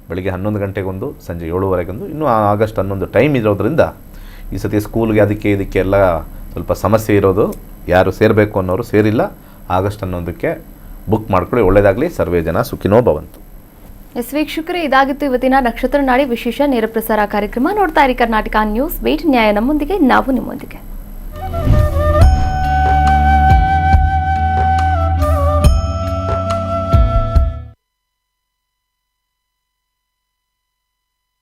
ಬೆಳಿಗ್ಗೆ 11 ಗಂಟೆಗೊಂದು, ಸಂಜೆ 7:30ಗೊಂದು. ಇನ್ನೂ ಆಗಸ್ಟ್ 11 ಟೈಮ್ ಇರೋದ್ರಿಂದ ಈ ಸತಿ ಸ್ಕೂಲ್ಗೆ ಅದಕ್ಕೆ ಇದಕ್ಕೆ ಎಲ್ಲ ಸ್ವಲ್ಪ ಸಮಸ್ಯೆ ಇರೋದು, ಯಾರು ಸೇರಬೇಕು ಅನ್ನೋರು ಸೇರಿಲ್ಲ. ಆಗಸ್ಟ್ 11ಕ್ಕೆ ಬುಕ್ ಮಾಡ್ಕೊಳ್ಳಿ. ಒಳ್ಳೆಯದಾಗಲಿ. ಸರ್ವೇ ಜನ ಸುಖಿನೋ ಭವಂತು.
ಎಸ್ ವೀಕ್ಷಕರೇ, ಇದಾಗಿತ್ತು ಇವತ್ತಿನ ನಕ್ಷತ್ರ ನಾಡಿ ವಿಶೇಷ ನೇರ ಪ್ರಸಾರ ಕಾರ್ಯಕ್ರಮ. ನೋಡ್ತಾ ಇರಿ ಕರ್ನಾಟಕ ನ್ಯೂಸ್. ವೇಟ್ ನ್ಯಾಯ ನಮ್ಮೊಂದಿಗೆ, ನಾವು ನಿಮ್ಮೊಂದಿಗೆ.